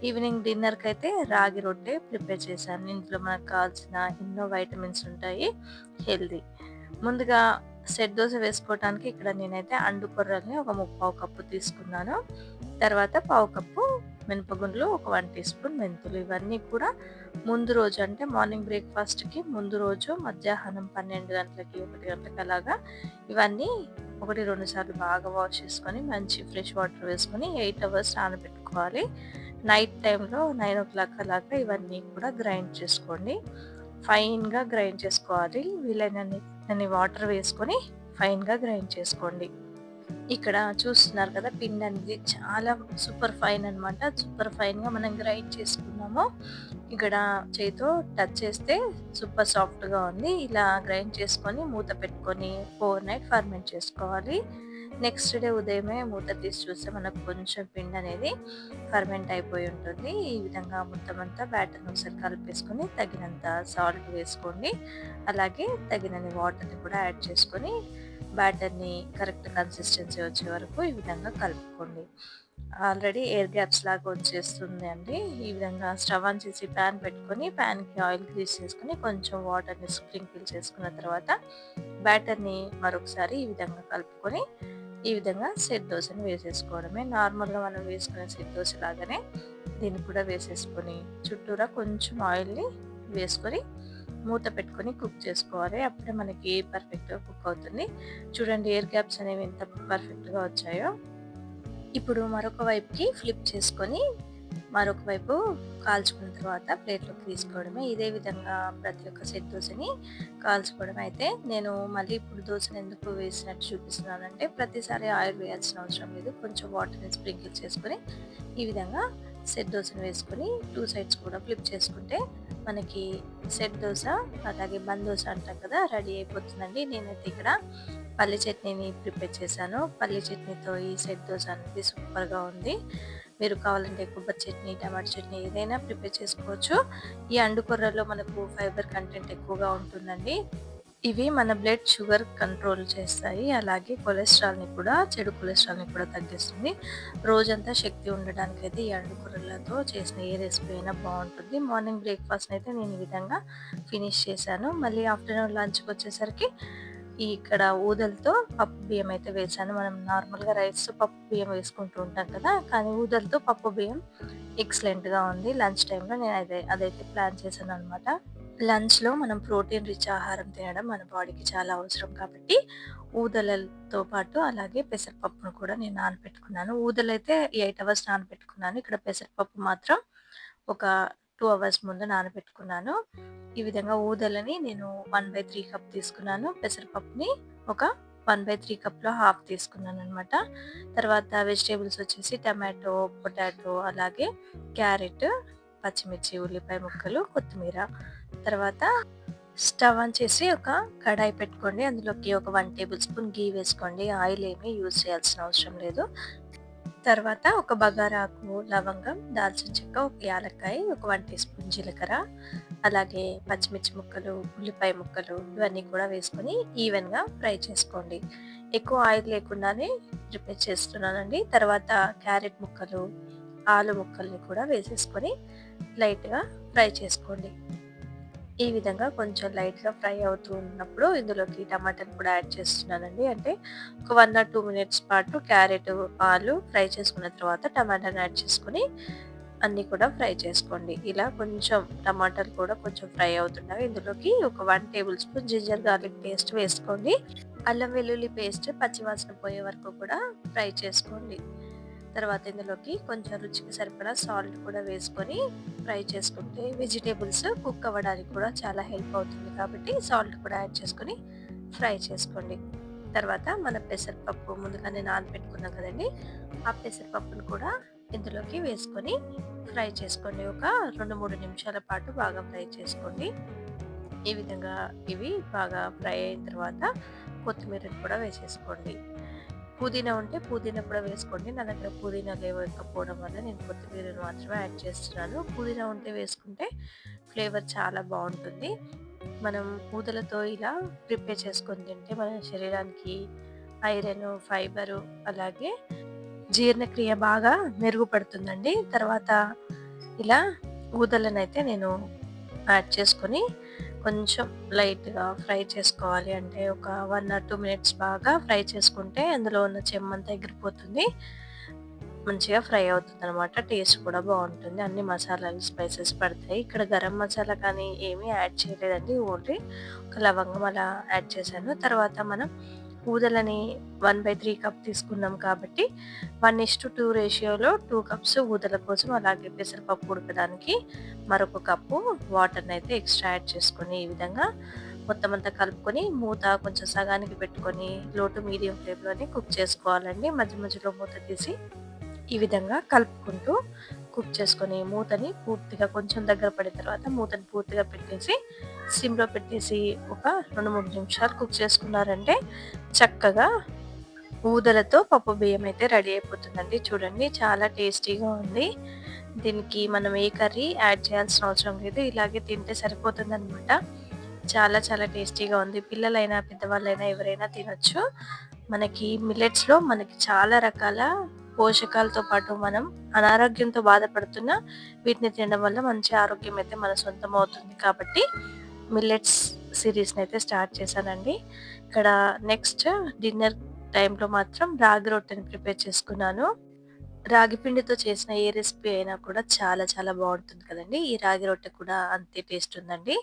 ఈవినింగ్ డిన్నర్‌కైతే రాగి రొట్టె ప్రిపేర్ చేశాను. ఇందులో మనకు కావాల్సిన ఎన్నో వైటమిన్స్ ఉంటాయి. హెల్తీ. ముందుగా సెట్ దోస వేసుకోవటానికి ఇక్కడ నేనైతే అండు కొర్రల్ని ఒక ముప్పావు కప్పు తీసుకున్నాను. తర్వాత పావు కప్పు మినపగుండ్లు, ఒక 1 టీ స్పూన్ మెంతులు. ఇవన్నీ కూడా ముందు రోజు అంటే మార్నింగ్ బ్రేక్‌ఫాస్ట్‌కి ముందు రోజు మధ్యాహ్నం 12 గంటలకి, 1 గంటలకి అలాగా ఇవన్నీ 1, 2 సార్లు బాగా వాష్ చేసుకొని మంచి ఫ్రెష్ వాటర్ వేసుకొని 8 అవర్స్ నానబెట్టుకోవాలి. నైట్ టైంలో 9:00 అలాగా ఇవన్నీ కూడా గ్రైండ్ చేసుకోండి. ఫైన్‌గా గ్రైండ్ చేసుకోవాలి. వీలైనన్ని వాటర్ వేసుకొని ఫైన్‌గా గ్రైండ్ చేసుకోండి. ఇక్కడ చూస్తున్నారు కదా! పిండనేది చాలా సూపర్ ఫైన్ అనమాట. సూపర్ ఫైన్‌గా మనం గ్రైండ్ చేసుకున్నాము. ఇక్కడ చేయితో టచ్ చేస్తే సూపర్ సాఫ్ట్‌గా ఉంది. ఇలా గ్రైండ్ చేసుకొని మూత పెట్టుకొని ఓవర్ నైట్ ఫర్మెంట్ చేసుకోవాలి. నెక్స్ట్ డే ఉదయమే మూత తీసి చూస్తే మనకు కొంచెం పిండనేది ఫర్మెంట్ అయిపోయి ఉంటుంది. ఈ విధంగా మొత్తం అంతా బ్యాటర్‌ని ఒకసారి కలిపేసుకొని తగినంత సాల్ట్ వేసుకోండి. అలాగే తగినన్ని వాటర్‌ని కూడా యాడ్ చేసుకొని బ్యాటర్‌ని కరెక్ట్ కన్సిస్టెన్సీ వచ్చే వరకు ఈ విధంగా కలుపుకోండి. ఆల్రెడీ ఎయిర్ గ్యాప్స్ లాగా వచ్చేస్తుంది అండి. ఈ విధంగా స్టవ్ ఆన్ చేసి పాన్ పెట్టుకొని పాన్‌కి ఆయిల్ గ్రీస్ చేసుకొని కొంచెం వాటర్‌ని స్ప్రింకిల్ చేసుకున్న తర్వాత బ్యాటర్‌ని మరొకసారి ఈ విధంగా కలుపుకొని ఈ విధంగా సెట్ దోసని వేసేసుకోవడమే. నార్మల్‌గా మనం వేసుకునే సెట్ దోస లాగానే దీన్ని కూడా వేసేసుకొని చుట్టూరా కొంచెం ఆయిల్‌ని వేసుకొని మూత పెట్టుకొని కుక్ చేసుకోవాలి. అప్పుడే మనకి పర్ఫెక్ట్‌గా కుక్ అవుతుంది. చూడండి ఎయిర్ గ్యాప్స్ అనేవి ఎంత పర్ఫెక్ట్‌గా వచ్చాయో. ఇప్పుడు మరొక వైపుకి ఫ్లిప్ చేసుకొని మరొక వైపు కాల్చుకున్న తర్వాత ప్లేట్‌లోకి తీసుకోవడమే. ఇదే విధంగా ప్రతి ఒక్క సెట్ దోసని కాల్చుకోవడం. అయితే నేను మళ్ళీ ఇప్పుడు దోసని ఎందుకు వేసినట్టు చూపిస్తున్నానంటే ప్రతిసారి ఆయిల్ వేయాల్సిన అవసరం లేదు. కొంచెం వాటర్‌ని స్ప్రింకిల్ చేసుకొని ఈ విధంగా సెట్ దోసని వేసుకొని 2 సైడ్స్ కూడా ఫ్లిప్ చేసుకుంటే మనకి సెట్ దోస అలాగే బన్ దోస అంటాం కదా! రెడీ అయిపోతుందండి. నేనైతే ఇక్కడ పల్లి చట్నీని ప్రిపేర్ చేశాను. పల్లి చట్నీతో ఈ సెట్ దోస అనేది సూపర్‌గా ఉంది. మీరు కావాలంటే కొబ్బరి చట్నీ, టమాటా చట్నీ ఏదైనా ప్రిపేర్ చేసుకోవచ్చు. ఈ అండు కొర్రలో మనకు ఫైబర్ కంటెంట్ ఎక్కువగా ఉంటుందండి. ఇవి మన బ్లడ్ షుగర్ కంట్రోల్ చేస్తాయి. అలాగే చెడు కొలెస్ట్రాల్‌ని కూడా తగ్గిస్తుంది. రోజంతా శక్తి ఉండడానికైతే ఈ అండు కూరలతో చేసిన ఏ రెసిపీ అయినా బావుంటుంది. మార్నింగ్ బ్రేక్‌ఫాస్ట్‌నైతే నేను ఈ విధంగా ఫినిష్ చేశాను. మళ్ళీ ఆఫ్టర్‌నూన్ లంచ్‌కొచ్చేసరికి ఇక్కడ ఊదలతో పప్పు బియ్యం అయితే వేశాను. మనం నార్మల్‌గా రైస్‌తో పప్పు బియ్యం వేసుకుంటూ ఉంటాం కదా! కానీ ఊదలతో పప్పు బియ్యం ఎక్సలెంట్‌గా ఉంది. లంచ్ టైమ్‌లో నేను అదైతే ప్లాన్ చేశాననమాట. లంచ్‌లో మనం ప్రోటీన్ రిచ్ ఆహారం తినడం మన బాడీకి చాలా అవసరం కాబట్టి, ఊదలతో పాటు అలాగే పెసరపప్పును కూడా నేను నానబెట్టుకున్నాను. ఊదలైతే 8 అవర్స్ నానబెట్టుకున్నాను. ఇక్కడ పెసరపప్పు మాత్రం ఒక 2 అవర్స్ ముందు నానబెట్టుకున్నాను. ఈ విధంగా ఊదలని నేను 1/3 కప్ తీసుకున్నాను. పెసరపప్పుని ఒక 1/3 కప్‌లో హాఫ్ తీసుకున్నాననమాట. తర్వాత వెజిటబుల్స్ వచ్చేసి టమాటో, పొటాటో అలాగే క్యారెట్, పచ్చిమిర్చి, ఉల్లిపాయ ముక్కలు, కొత్తిమీర. తర్వాత స్టవ్ ఆన్ చేసి ఒక కడాయి పెట్టుకోండి. అందులోకి ఒక 1 టేబుల్ స్పూన్ ఘీ వేసుకోండి. ఆయిల్ ఏమీ యూజ్ చేయాల్సిన అవసరం లేదు. తర్వాత ఒక బగారాకు, లవంగం, దాల్చిన చెక్క, ఒక యాలక్కాయ, ఒక 1 టీ స్పూన్ జీలకర్ర, అలాగే పచ్చిమిర్చి ముక్కలు, ఉల్లిపాయ ముక్కలు ఇవన్నీ కూడా వేసుకొని ఈవెన్‌గా ఫ్రై చేసుకోండి. ఎక్కువ ఆయిల్ లేకుండానే ప్రిపేర్ చేస్తున్నానండి. తర్వాత క్యారెట్ ముక్కలు, ఆలు ముక్కల్ని కూడా వేసేసుకొని లైట్‌గా ఫ్రై చేసుకోండి. ఈ విధంగా కొంచెం లైట్‌గా ఫ్రై అవుతూ ఉన్నప్పుడు ఇందులోకి టమాటాని కూడా యాడ్ చేస్తున్నానండి. అంటే ఒక 1 ఆర్ 2 మినిట్స్ పాటు క్యారెట్, ఆలు ఫ్రై చేసుకున్న తర్వాత టమాటాని యాడ్ చేసుకొని అన్నీ కూడా ఫ్రై చేసుకోండి. ఇలా కొంచెం టమాటాలు కూడా కొంచెం ఫ్రై అవుతుండగా ఇందులోకి ఒక 1 table spoon ginger garlic paste వేసుకోండి. అల్లం వెల్లుల్లి పేస్ట్ పచ్చివాసన పోయే వరకు కూడా ఫ్రై చేసుకోండి. తర్వాత ఇందులోకి కొంచెం రుచికి సరిపడా సాల్ట్ కూడా వేసుకొని ఫ్రై చేసుకుంటే వెజిటేబుల్స్ కుక్ అవ్వడానికి కూడా చాలా హెల్ప్ అవుతుంది కాబట్టి సాల్ట్ కూడా యాడ్ చేసుకొని ఫ్రై చేసుకోండి. తర్వాత మన పెసరపప్పు ముందుగానే నానబెట్టుకున్నాం కదండి, ఆ పెసరపప్పును కూడా ఇందులోకి వేసుకొని ఫ్రై చేసుకోండి. ఒక 2, 3 నిమిషాల పాటు బాగా ఫ్రై చేసుకోండి. ఈ విధంగా ఇవి బాగా ఫ్రై అయిన తర్వాత కొత్తిమీరని కూడా వేసేసుకోండి. పుదీనా ఉంటే పుదీనా కూడా వేసుకోండి. నా దగ్గర పుదీనా లేకపోవడం వల్ల నేను కొత్తిమీరని మాత్రమే యాడ్ చేస్తున్నాను. పుదీనా ఉంటే వేసుకుంటే ఫ్లేవర్ చాలా బావుంటుంది. మనం ఊదలతో ఇలా ప్రిపేర్ చేసుకొని తింటే మన శరీరానికి ఐరన్, ఫైబరు అలాగే జీర్ణక్రియ బాగా మెరుగుపడుతుందండి. తర్వాత ఇలా ఊదలనైతే నేను యాడ్ చేసుకొని కొంచెం లైట్‌గా ఫ్రై చేసుకోవాలి. అంటే ఒక 1 ఆర్ 2 మినిట్స్ బాగా ఫ్రై చేసుకుంటే అందులో ఉన్న చెమ్మంతా ఎగిరిపోతుంది. మంచిగా ఫ్రై అవుతుందనమాట. టేస్ట్ కూడా బావుంటుంది. అన్ని మసాలాలు, స్పైసెస్ పడతాయి. ఇక్కడ గరం మసాలా కానీ ఏమీ యాడ్ చేయలేదండి. ఓన్లీ ఒక లవంగం అలా యాడ్ చేశాను. తర్వాత మనం ఊదలని 1/3 కప్ తీసుకున్నాం కాబట్టి 1:2 రేషియోలో 2 కప్స్ ఊదల కోసం, అలాగే పెసరపప్పు ఉడకడానికి మరొక కప్పు వాటర్‌నైతే ఎక్స్‌ట్రా యాడ్ చేసుకొని, ఈ విధంగా మొత్తం అంతా కలుపుకొని మూత కొంచెం సగానికి పెట్టుకొని లో టు మీడియం ఫ్లేమ్‌లోనే కుక్ చేసుకోవాలండి. మధ్య మధ్యలో మూత తీసి ఈ విధంగా కలుపుకుంటూ కుక్ చేసుకొని మూతని పూర్తిగా కొంచెం దగ్గర పడిన తర్వాత మూతని పూర్తిగా పెట్టేసి సిమ్‌లో పెట్టేసి ఒక 2, 3 నిమిషాలు కుక్ చేసుకున్నారంటే చక్కగా ఊదలతో పప్పు బియ్యం అయితే రెడీ అయిపోతుందండి. చూడండి చాలా టేస్టీగా ఉంది. దీనికి మనం ఏ కర్రీ యాడ్ చేయాల్సిన అవసరం లేదు. ఇలాగే తింటే సరిపోతుందనమాట. చాలా చాలా టేస్టీగా ఉంది. పిల్లలైనా, పెద్దవాళ్ళైనా ఎవరైనా తినొచ్చు. మనకి మిల్లెట్స్‌లో మనకి చాలా రకాల పోషకాలతో పాటు మనం అనారోగ్యంతో బాధపడుతున్న వీటిని తినడం వల్ల మంచి ఆరోగ్యం అయితే మన సొంతం అవుతుంది. కాబట్టి మిల్లెట్స్ సీరీస్‌నైతే స్టార్ట్ చేశానండి. ఇక్కడ నెక్స్ట్ డిన్నర్ టైమ్‌లో మాత్రం రాగి రొట్టెని ప్రిపేర్ చేసుకున్నాను. రాగి పిండితో చేసిన ఏ రెసిపీ అయినా కూడా చాలా చాలా బావుంటుంది కదండీ! ఈ రాగి రొట్టె కూడా అంతే టేస్ట్ ఉందండి.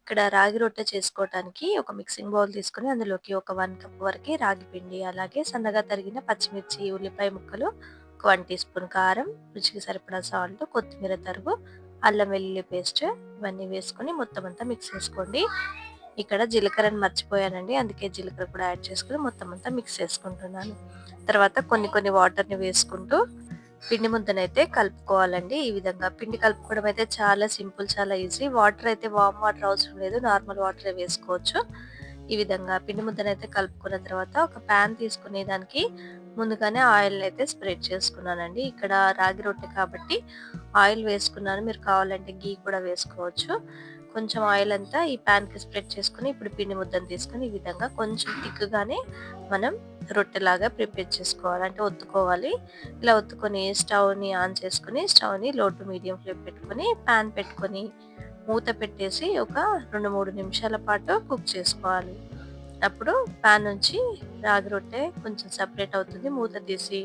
ఇక్కడ రాగి రొట్టె చేసుకోవటానికి ఒక మిక్సింగ్ బౌల్ తీసుకొని అందులోకి ఒక 1 కప్ వరకి రాగి పిండి, అలాగే సన్నగా తరిగిన పచ్చిమిర్చి, ఉల్లిపాయ ముక్కలు, ఒక 1 టీ స్పూన్ కారం, రుచికి సరిపడా సాల్ట్, కొత్తిమీర తరుగు, అల్లం వెల్లుల్లి పేస్ట్ ఇవన్నీ వేసుకొని మొత్తం అంతా మిక్స్ చేసుకోండి. ఇక్కడ జీలకర్రని మర్చిపోయానండి. అందుకే జీలకర్ర కూడా యాడ్ చేసుకొని మొత్తం అంతా మిక్స్ చేసుకుంటున్నాను. తర్వాత కొన్ని కొన్ని వాటర్‌ని వేసుకుంటూ పిండి ముద్దనైతే కలుపుకోవాలండి. ఈ విధంగా పిండి కలుపుకోవడం అయితే చాలా సింపుల్, చాలా ఈజీ. వాటర్ అయితే వార్మ్ వాటర్ అవసరం లేదు. నార్మల్ వాటరే వేసుకోవచ్చు. ఈ విధంగా పిండి ముద్దనైతే కలుపుకున్న తర్వాత ఒక పాన్ తీసుకొని దానికి ముందుగానే ఆయిల్‌నైతే స్ప్రెడ్ చేసుకున్నానండి. ఇక్కడ రాగి రొట్టె కాబట్టి ఆయిల్ వేసుకున్నాను. మీరు కావాలంటే ఘీ కూడా వేసుకోవచ్చు. కొంచెం ఆయిల్ అంతా ఈ పాన్‌కి స్ప్రెడ్ చేసుకొని ఇప్పుడు పిండి ముద్దను తీసుకొని ఈ విధంగా కొంచెం థిక్‌గానే మనం రొట్టెలాగా ప్రిపేర్ చేసుకోవాలి. అంటే ఒత్తుకోవాలి. ఇలా ఒత్తుకొని స్టవ్‌ని ఆన్ చేసుకొని స్టవ్‌ని లో టు మీడియం ఫ్లేమ్ పెట్టుకొని పాన్ పెట్టుకొని మూత పెట్టేసి ఒక 2, 3 నిమిషాల పాటు కుక్ చేసుకోవాలి. అప్పుడు పాన్ నుంచి రాగి రొట్టె కొంచెం సెపరేట్ అవుతుంది. మూత తీసి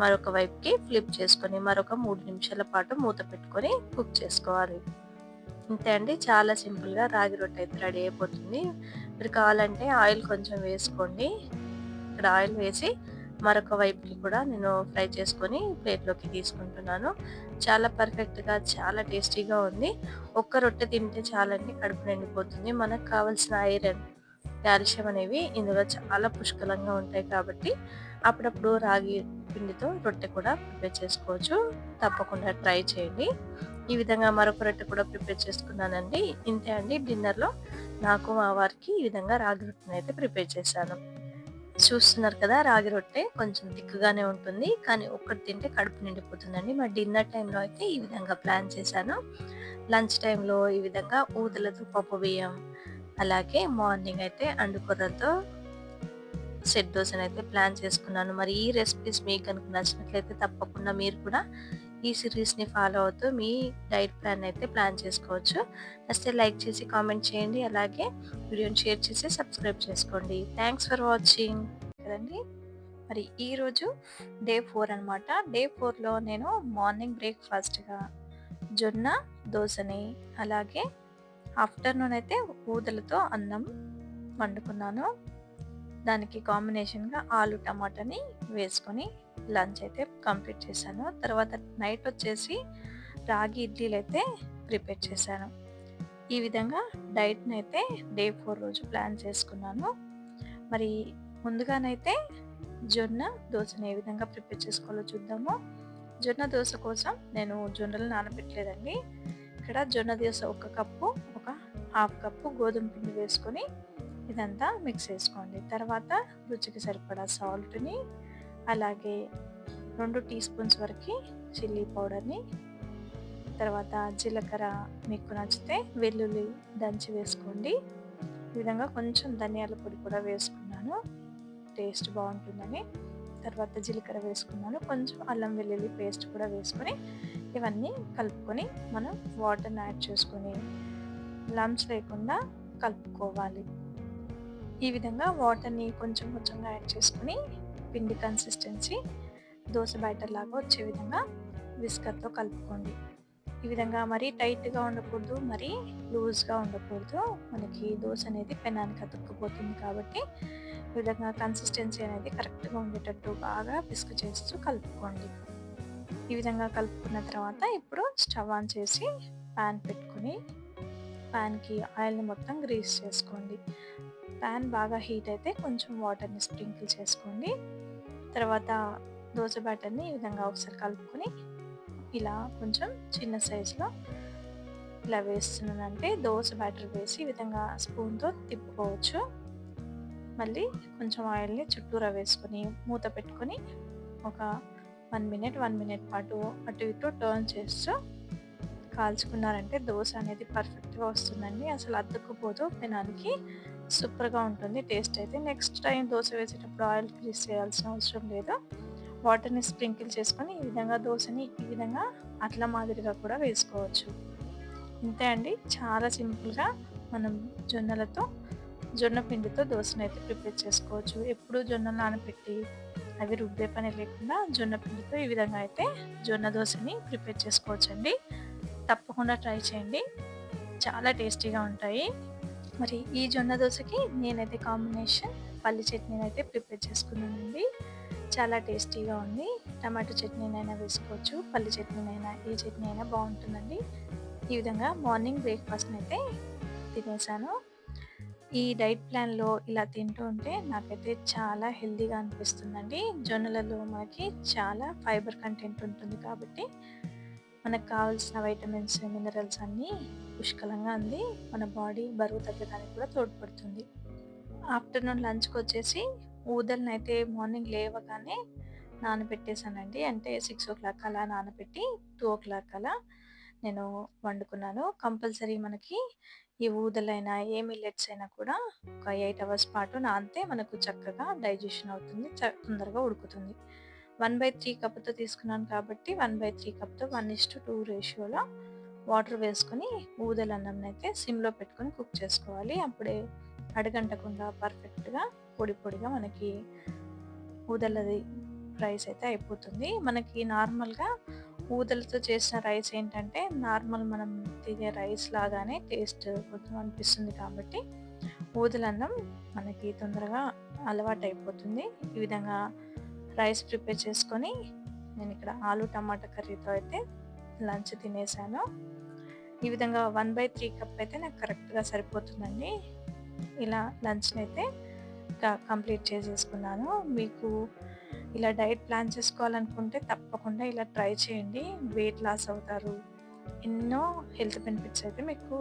మరొక వైపుకి ఫ్లిప్ చేసుకొని మరొక 3 నిమిషాల పాటు మూత పెట్టుకొని కుక్ చేసుకోవాలి. అంతే అండి. చాలా సింపుల్‌గా రాగి రొట్టె అయితే రెడీ అయిపోతుంది. మీరు కావాలంటే ఆయిల్ కొంచెం వేసుకోండి. ఇక్కడ ఆయిల్ వేసి మరొక వైపుకి కూడా నేను ఫ్రై చేసుకొని ప్లేట్‌లోకి తీసుకుంటున్నాను. చాలా పర్ఫెక్ట్‌గా, చాలా టేస్టీగా ఉంది. ఒక్క రొట్టె తింటే చాలండి, కడుపు నిండిపోతుంది. మనకు కావాల్సిన ఐరన్, కాల్షియం అనేవి ఇందులో చాలా పుష్కలంగా ఉంటాయి కాబట్టి అప్పుడప్పుడు రాగి పిండితో రొట్టె కూడా ప్రిపేర్ చేసుకోవచ్చు. తప్పకుండా ట్రై చేయండి. ఈ విధంగా మరొక రొట్టె కూడా ప్రిపేర్ చేసుకున్నానండి. ఇంతే అండి, డిన్నర్‌లో నాకు, మా వారికి ఈ విధంగా రాగి రొట్టెనైతే ప్రిపేర్ చేశాను. చూస్తున్నారు కదా! రాగి రొట్టె కొంచెం థిక్‌గానే ఉంటుంది. కానీ ఒక్కటి తింటే కడుపు నిండిపోతుందండి. మరి డిన్నర్ టైమ్‌లో అయితే ఈ విధంగా ప్లాన్ చేశాను. లంచ్ టైమ్‌లో ఈ విధంగా ఊదలతో పప్పు బియ్యం, అలాగే మార్నింగ్ అయితే అండుకొర్రలతో సెట్ దోసనైతే ప్లాన్ చేసుకున్నాను. మరి ఈ రెసిపీస్ మీకు గనుక నచ్చినట్లయితే తప్పకుండా మీరు కూడా ఈ సిరీస్‌ని ఫాలో అవుతూ మీ డైట్ ప్లాన్ అయితే ప్లాన్ చేసుకోవచ్చు. నచ్చితే లైక్ చేసి కామెంట్ చేయండి. అలాగే వీడియోని షేర్ చేసి సబ్స్క్రైబ్ చేసుకోండి. Thanks for watching. కదండీ! మరి ఈరోజు డే 4 అనమాట. డే 4లో నేను మార్నింగ్ బ్రేక్‌ఫాస్ట్‌గా జొన్న దోసని, అలాగే ఆఫ్టర్‌నూన్ అయితే ఊదలతో అన్నం వండుకున్నాను. దానికి కాంబినేషన్‌గా ఆలు టమాటాని వేసుకొని లంచ్ అయితే కంప్లీట్ చేశాను. తర్వాత నైట్ వచ్చేసి రాగి ఇడ్లీలైతే ప్రిపేర్ చేశాను. ఈ విధంగా డైట్‌నైతే డే 4 రోజు ప్లాన్ చేసుకున్నాను. మరి ముందుగానైతే జొన్న దోసని ఏ విధంగా ప్రిపేర్ చేసుకోవాలో చూద్దాము. జొన్న దోస కోసం నేను జొన్నలు నానబెట్టలేదండి. ఇక్కడ జొన్న దోస ఒక కప్పు, ఒక హాఫ్ కప్పు గోధుమ పిండి వేసుకొని ఇదంతా మిక్స్ చేసుకోండి. తర్వాత రుచికి సరిపడా సాల్ట్‌ని, అలాగే 2 టీ స్పూన్స్ వరకి చిల్లీ పౌడర్‌ని, తర్వాత జీలకర్ర మీకు నచ్చితే వెల్లుల్లి దంచి వేసుకోండి. ఈ విధంగా కొంచెం ధనియాల పొడి కూడా వేసుకున్నాను టేస్ట్ బాగుంటుందని. తర్వాత జీలకర్ర వేసుకున్నాను, కొంచెం అల్లం వెల్లుల్లి పేస్ట్ కూడా వేసుకొని ఇవన్నీ కలుపుకొని మనం వాటర్ని యాడ్ చేసుకొని లంప్స్ లేకుండా కలుపుకోవాలి. ఈ విధంగా వాటర్ని కొంచెం కొంచెంగా యాడ్ చేసుకొని పిండి కన్సిస్టెన్సీ దోశ బ్యాటర్ లాగా వచ్చే విధంగా విస్కర్తో కలుపుకోండి. ఈ విధంగా మరీ టైట్గా ఉండకూడదు, మరీ లూజ్గా ఉండకూడదు. మనకి దోశ అనేది పెనానికి అతుక్కుపోతుంది కాబట్టి ఈ విధంగా కన్సిస్టెన్సీ అనేది కరెక్ట్గా ఉండేటట్టు బాగా పిసుకు చేస్తూ కలుపుకోండి. ఈ విధంగా కలుపుకున్న తర్వాత ఇప్పుడు స్టవ్ ఆన్ చేసి ప్యాన్ పెట్టుకుని ప్యాన్కి ఆయిల్ని మొత్తం గ్రీస్ చేసుకోండి. ప్యాన్ బాగా హీట్ అయితే కొంచెం వాటర్ని స్ప్రింకిల్ చేసుకోండి. తర్వాత దోశ బ్యాటర్ని ఈ విధంగా ఒకసారి కలుపుకొని ఇలా కొంచెం చిన్న సైజులో ఇలా వేస్తున్నానంటే దోశ బ్యాటర్ వేసి ఈ విధంగా స్పూన్తో తిప్పుకోవచ్చు. మళ్ళీ కొంచెం ఆయిల్ని చుట్టూరా వేసుకొని మూత పెట్టుకొని ఒక 1 మినిట్ పాటు అటు ఇటు టర్న్ చేస్తూ కాల్చుకున్నారంటే దోశ అనేది పర్ఫెక్ట్గా వస్తుందండి. అసలు అతుక్కుపోదు, పెనానికి సూపర్గా ఉంటుంది టేస్ట్ అయితే. నెక్స్ట్ టైం దోశ వేసేటప్పుడు ఆయిల్ గ్రీస్ చేయాల్సిన అవసరం లేదు. వాటర్ని స్ప్రింకిల్ చేసుకొని ఈ విధంగా దోశని ఈ విధంగా అట్ల మాదిరిగా కూడా వేసుకోవచ్చు. ఇంతే అండి, చాలా సింపుల్గా మనం జొన్న పిండితో దోశను అయితే ప్రిపేర్ చేసుకోవచ్చు. ఎప్పుడు జొన్నలు నానబెట్టి అవి రుబ్బే పని లేకుండా జొన్న పిండితో ఈ విధంగా అయితే జొన్న దోశని ప్రిపేర్ చేసుకోవచ్చండి. తప్పకుండా ట్రై చేయండి, చాలా టేస్టీగా ఉంటాయి. మరి ఈ జొన్న దోశకి నేనైతే కాంబినేషన్ పల్లి చట్నీని అయితే ప్రిపేర్ చేసుకున్నానండి. చాలా టేస్టీగా ఉంది. టమాటో చట్నీనైనా వేసుకోవచ్చు, పల్లి చట్నీనైనా, ఏ చట్నీ అయినా బాగుంటుందండి. ఈ విధంగా మార్నింగ్ బ్రేక్ఫాస్ట్ని అయితే తినేసాను. ఈ డైట్ ప్లాన్లో ఇలా తింటూ ఉంటే నాకైతే చాలా హెల్తీగా అనిపిస్తుందండి. జొన్నలలో మనకి చాలా ఫైబర్ కంటెంట్ ఉంటుంది కాబట్టి మనకు కావాల్సిన వైటమిన్స్, మినరల్స్ అన్నీ పుష్కలంగా అంది మన బాడీ బరువు తగ్గడానికి కూడా తోడ్పడుతుంది. ఆఫ్టర్నూన్ లంచ్కి వచ్చేసి ఊదలను అయితే మార్నింగ్ లేవగానే నానబెట్టేసానండి. అంటే 6:00 అలా నానబెట్టి 2:00 అలా నేను వండుకున్నాను. కంపల్సరీ మనకి ఈ ఊదలైనా ఏ మిల్లెట్స్ అయినా కూడా ఒక 8 అవర్స్ పాటు నానితే మనకు చక్కగా డైజెషన్ అవుతుంది, తొందరగా ఉడుకుతుంది. 1/3 కప్తో తీసుకున్నాను కాబట్టి 1/3 కప్తో 1:2 రేషియోలో వాటర్ వేసుకొని ఊదల అన్నం అయితే సిమ్లో పెట్టుకొని కుక్ చేసుకోవాలి. అప్పుడే అడగంటకుండా పర్ఫెక్ట్గా పొడి పొడిగా మనకి ఊదలది రైస్ అయితే అయిపోతుంది. మనకి నార్మల్గా ఊదలతో చేసిన రైస్ ఏంటంటే నార్మల్ మనం తినే రైస్ లాగానే టేస్ట్ కొంచెం అనిపిస్తుంది కాబట్టి ఊదలన్నం మనకి తొందరగా అలవాటు అయిపోతుంది. ఈ విధంగా రైస్ ప్రిపేర్ చేసుకొని నేను ఇక్కడ ఆలు టమాటా కర్రీతో అయితే లంచ్ తినేసాను. ఈ విధంగా 1/3 కప్ అయితే నాకు కరెక్ట్గా సరిపోతుందండి. ఇలా లంచ్ని అయితే కంప్లీట్ చేసేసుకున్నాను. మీకు ఇలా డైట్ ప్లాన్ చేసుకోవాలనుకుంటే తప్పకుండా ఇలా ట్రై చేయండి. వెయిట్ లాస్ అవుతారు, ఎన్నో హెల్త్ బెనిఫిట్స్ అయితే మీకు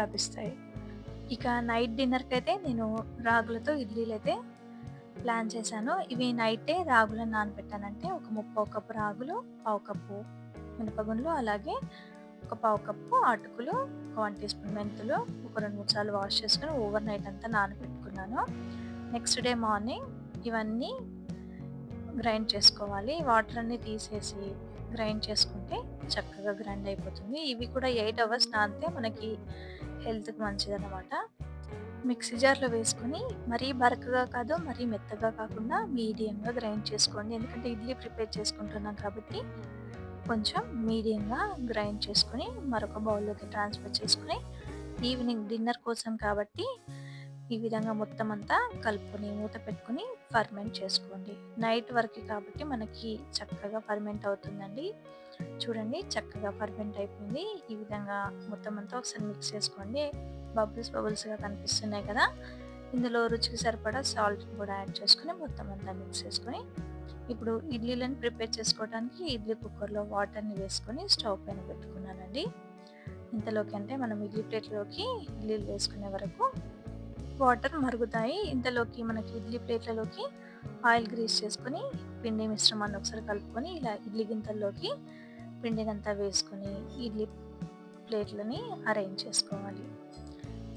లభిస్తాయి. ఇక నైట్ డిన్నర్కి అయితే నేను రాగులతో ఇడ్లీలు అయితే ప్లాన్ చేశాను. ఇవి నైటే రాగులను నానబెట్టానంటే ఒక 3/4 కప్పు రాగులు, 1/2 కప్పు మినపగుండ్లు, అలాగే ఒక 1/2 కప్పు అటుకులు, ఒక 1 టీ స్పూన్ మెంతులు ఒక 2-3 సార్లు వాష్ చేసుకొని ఓవర్ నైట్ అంతా నానబెట్టుకున్నాను. నెక్స్ట్ డే మార్నింగ్ ఇవన్నీ గ్రైండ్ చేసుకోవాలి. వాటర్ అన్నీ తీసేసి గ్రైండ్ చేసుకుంటే చక్కగా గ్రైండ్ అయిపోతుంది. ఇవి కూడా 8 అవర్స్ నానితే మనకి హెల్త్కి మంచిదన్నమాట. మిక్సీ జార్లో వేసుకొని మరీ బరకగా కాదు, మరీ మెత్తగా కాకుండా మీడియంగా గ్రైండ్ చేసుకోండి. ఎందుకంటే ఇడ్లీ ప్రిపేర్ చేసుకుంటున్నాం కాబట్టి కొంచెం మీడియంగా గ్రైండ్ చేసుకొని మరొక బౌల్లోకి ట్రాన్స్ఫర్ చేసుకొని ఈవినింగ్ డిన్నర్ కోసం కాబట్టి ఈ విధంగా మొత్తం అంతా కలుపుకొని మూత పెట్టుకొని ఫర్మెంట్ చేసుకోండి. నైట్ వరకు కాబట్టి మనకి చక్కగా ఫర్మెంట్ అవుతుందండి. చూడండి, చక్కగా ఫర్మెంట్ అయిపోయింది. ఈ విధంగా మొత్తం అంతా ఒకసారి మిక్స్ చేసుకోండి. బబుల్స్గా కనిపిస్తున్నాయి కదా, ఇందులో రుచికి సరిపడా సాల్ట్ కూడా యాడ్ చేసుకొని మొత్తం అంతా మిక్స్ చేసుకొని ఇప్పుడు ఇడ్లీలను ప్రిపేర్ చేసుకోవడానికి ఇడ్లీ కుక్కర్లో వాటర్ని వేసుకొని స్టవ్ పైన పెట్టుకున్నానండి. ఇంతలోకి అంటే మనం ఇడ్లీ ప్లేట్‌లోకి ఇడ్లీలు వేసుకునే వరకు వాటర్ మరుగుతాయి. ఇంతలోకి మనకి ఇడ్లీ ప్లేట్‌లలోకి ఆయిల్ గ్రీస్ చేసుకొని, పిండి మిశ్రమాన్ని ఒకసారి కలుపుకొని, ఇలా ఇడ్లీ గింతల్లోకి పిండినంతా వేసుకొని, ఇడ్లీ ప్లేట్‌లని అరేంజ్ చేసుకోవాలి.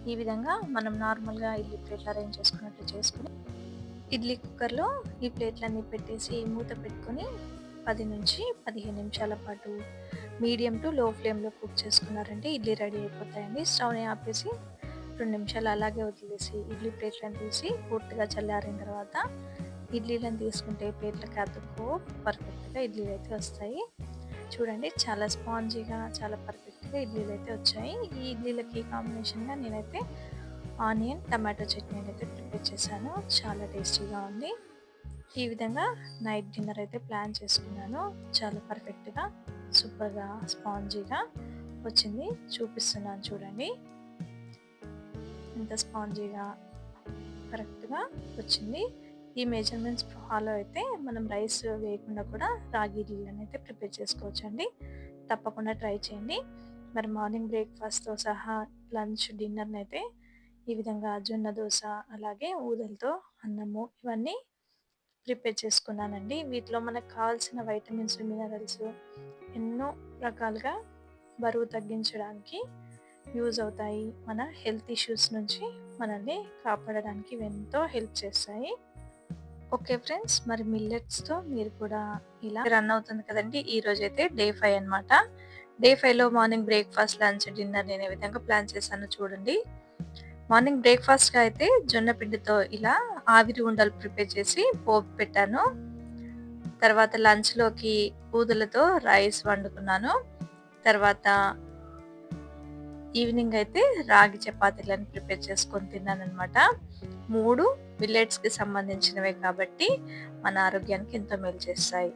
ఈ విధంగా మనం నార్మల్‌గా ఇడ్లీ ప్లేట్‌లు అరేంజ్ చేసుకున్నట్లు చేసుకొని, ఇడ్లీ కుక్కర్‌లో ఈ ప్లేట్‌లన్నీ పెట్టేసి మూత పెట్టుకొని 10-15 నిమిషాల పాటు మీడియం టు లో ఫ్లేమ్‌లో కుక్ చేసుకున్నారంటే ఇడ్లీ రెడీ అయిపోతాయండి. స్టవ్‌ని ఆపేసి 2 నిమిషాలు అలాగే వదిలేసి ఇడ్లీ ప్లేట్‌లను తీసి పూర్తిగా చల్లారిన తర్వాత ఇడ్లీలను తీసుకుంటే ప్లేట్‌లకి అతుక్కోవు. పర్ఫెక్ట్‌గా ఇడ్లీలైతే వస్తాయి. చూడండి చాలా స్పాంజీగా, చాలా పర్ఫెక్ట్‌గా ఇడ్లీలైతే వచ్చాయి. ఈ ఇడ్లీలకి కాంబినేషన్‌గా నేనైతే ఆనియన్, టమాటో చట్నీనైతే ప్రిపేర్ చేశాను. చాలా టేస్టీగా ఉంది. ఈ విధంగా నైట్ డిన్నర్ అయితే ప్లాన్ చేసుకున్నాను. చాలా పర్ఫెక్ట్‌గా, సూపర్‌గా, స్పాంజీగా వచ్చింది. చూపిస్తున్నాను చూడండి. ఎంత స్పాంజీగా, కరెక్ట్‌గా వచ్చింది. ఈ మెజర్‌మెంట్స్ ఫాలో అయితే మనం రైస్ వేయకుండా కూడా రాగి ఇడ్లీలనైతే ప్రిపేర్ చేసుకోవచ్చండి. తప్పకుండా ట్రై చేయండి. మరి మార్నింగ్ బ్రేక్‌ఫాస్ట్‌తో సహా లంచ్, డిన్నర్‌నైతే ఈ విధంగా జొన్న దోస, అలాగే ఊదలతో అన్నము ఇవన్నీ ప్రిపేర్ చేసుకున్నానండి. వీటిలో మనకు కావాల్సిన వైటమిన్స్, మినరల్స్ ఎన్నో రకాలుగా బరువు తగ్గించడానికి యూజ్ అవుతాయి. మన హెల్త్ ఇష్యూస్ నుంచి మనల్ని కాపాడడానికి ఇవెంతో హెల్ప్ చేస్తాయి. ఓకే ఫ్రెండ్స్, మరి మిల్లెట్స్‌తో మీరు కూడా ఇలా రన్ అవుతుంది కదండీ! ఈరోజైతే డే 5 అనమాట. డే 5లో మార్నింగ్ బ్రేక్‌ఫాస్ట్, లంచ్, డిన్నర్ నేను ఏ విధంగా ప్లాన్ చేశానో చూడండి. మార్నింగ్ బ్రేక్‌ఫాస్ట్‌గా అయితే జొన్న పిండితో ఇలా ఆవిరి ఉండలు ప్రిపేర్ చేసి పోపు పెట్టాను. తర్వాత లంచ్‌లోకి ఊదలతో రైస్ వండుకున్నాను. తర్వాత ఈవినింగ్ అయితే రాగి చపాతీలను ప్రిపేర్ చేసుకొని తిన్నాననమాట. 3 మిల్లెట్స్‌కి సంబంధించినవే కాబట్టి మన ఆరోగ్యానికి ఎంతో మేలు చేస్తాయి.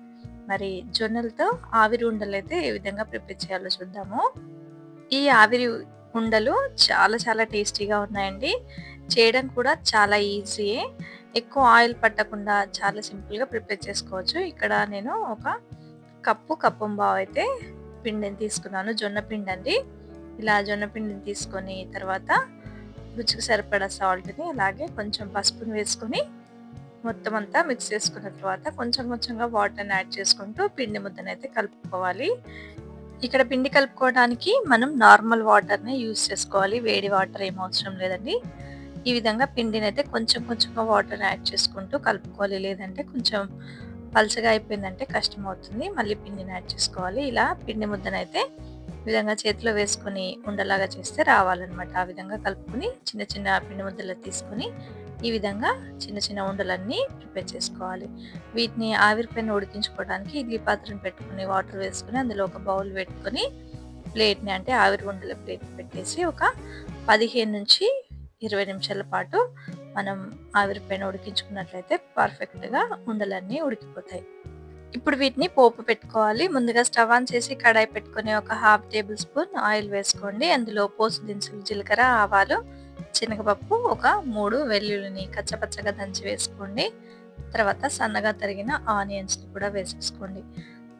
మరి జొన్నలతో ఆవిరి ఉండలైతే ఏ విధంగా ప్రిపేర్ చేయాలో చూద్దాము. ఈ ఆవిరి ఉండలు చాలా చాలా టేస్టీగా ఉన్నాయండి. చేయడం కూడా చాలా ఈజీయే. ఎక్కువ ఆయిల్ పట్టకుండా చాలా సింపుల్‌గా ప్రిపేర్ చేసుకోవచ్చు. ఇక్కడ నేను ఒక కప్పుంబావు అయితే పిండిని తీసుకున్నాను. జొన్న పిండండి. ఇలా జొన్న పిండిని తీసుకొని తర్వాత రుచికి సరిపడా సాల్ట్‌ని అలాగే కొంచెం పసుపుని వేసుకొని మొత్తం అంతా మిక్స్ చేసుకున్న తర్వాత కొంచెం కొంచెంగా వాటర్‌ని యాడ్ చేసుకుంటూ పిండి ముద్దనైతే కలుపుకోవాలి. ఇక్కడ పిండి కలుపుకోవడానికి మనం నార్మల్ వాటర్‌నే యూజ్ చేసుకోవాలి. వేడి వాటర్ ఏం అవసరం లేదండి. ఈ విధంగా పిండినైతే కొంచెం కొంచెంగా వాటర్‌ని యాడ్ చేసుకుంటూ కలుపుకోవాలి. లేదంటే కొంచెం పలచగా అయిపోయిందంటే కష్టమవుతుంది. మళ్ళీ పిండిని యాడ్ చేసుకోవాలి. ఇలా పిండి ముద్దనైతే ఈ విధంగా చేతిలో వేసుకొని ఉండలాగా చేస్తే రావాలన్నమాట. ఆ విధంగా కలుపుకొని చిన్న చిన్న పిండి ముద్దలు తీసుకొని ఈ విధంగా చిన్న చిన్న ఉండలన్నీ ప్రిపేర్ చేసుకోవాలి. వీటిని ఆవిరి పైన ఉడికించుకోవడానికి ఇడ్లీ పాత్రను పెట్టుకొని వాటర్ వేసుకొని అందులో ఒక బౌల్ పెట్టుకొని ప్లేట్‌ని అంటే ఆవిరి ఉండల ప్లేట్ పెట్టేసి ఒక 15-20 నిమిషాల పాటు మనం ఆవిరి పైన ఉడికించుకున్నట్లయితే పర్ఫెక్ట్‌గా ఉండలన్నీ ఉడికిపోతాయి. ఇప్పుడు వీటిని పోపు పెట్టుకోవాలి. ముందుగా స్టవ్ ఆన్ చేసి కడాయి పెట్టుకొని ఒక హాఫ్ టేబుల్ స్పూన్ ఆయిల్ వేసుకోండి. అందులో పోసు దినుసులు, జీలకర్ర, ఆవాలు, శనగపప్పు, ఒక 3 వెల్లుల్లిని కచ్చపచ్చగా దంచి వేసుకోండి. తర్వాత సన్నగా తరిగిన ఆనియన్స్‌ని కూడా వేసేసుకోండి.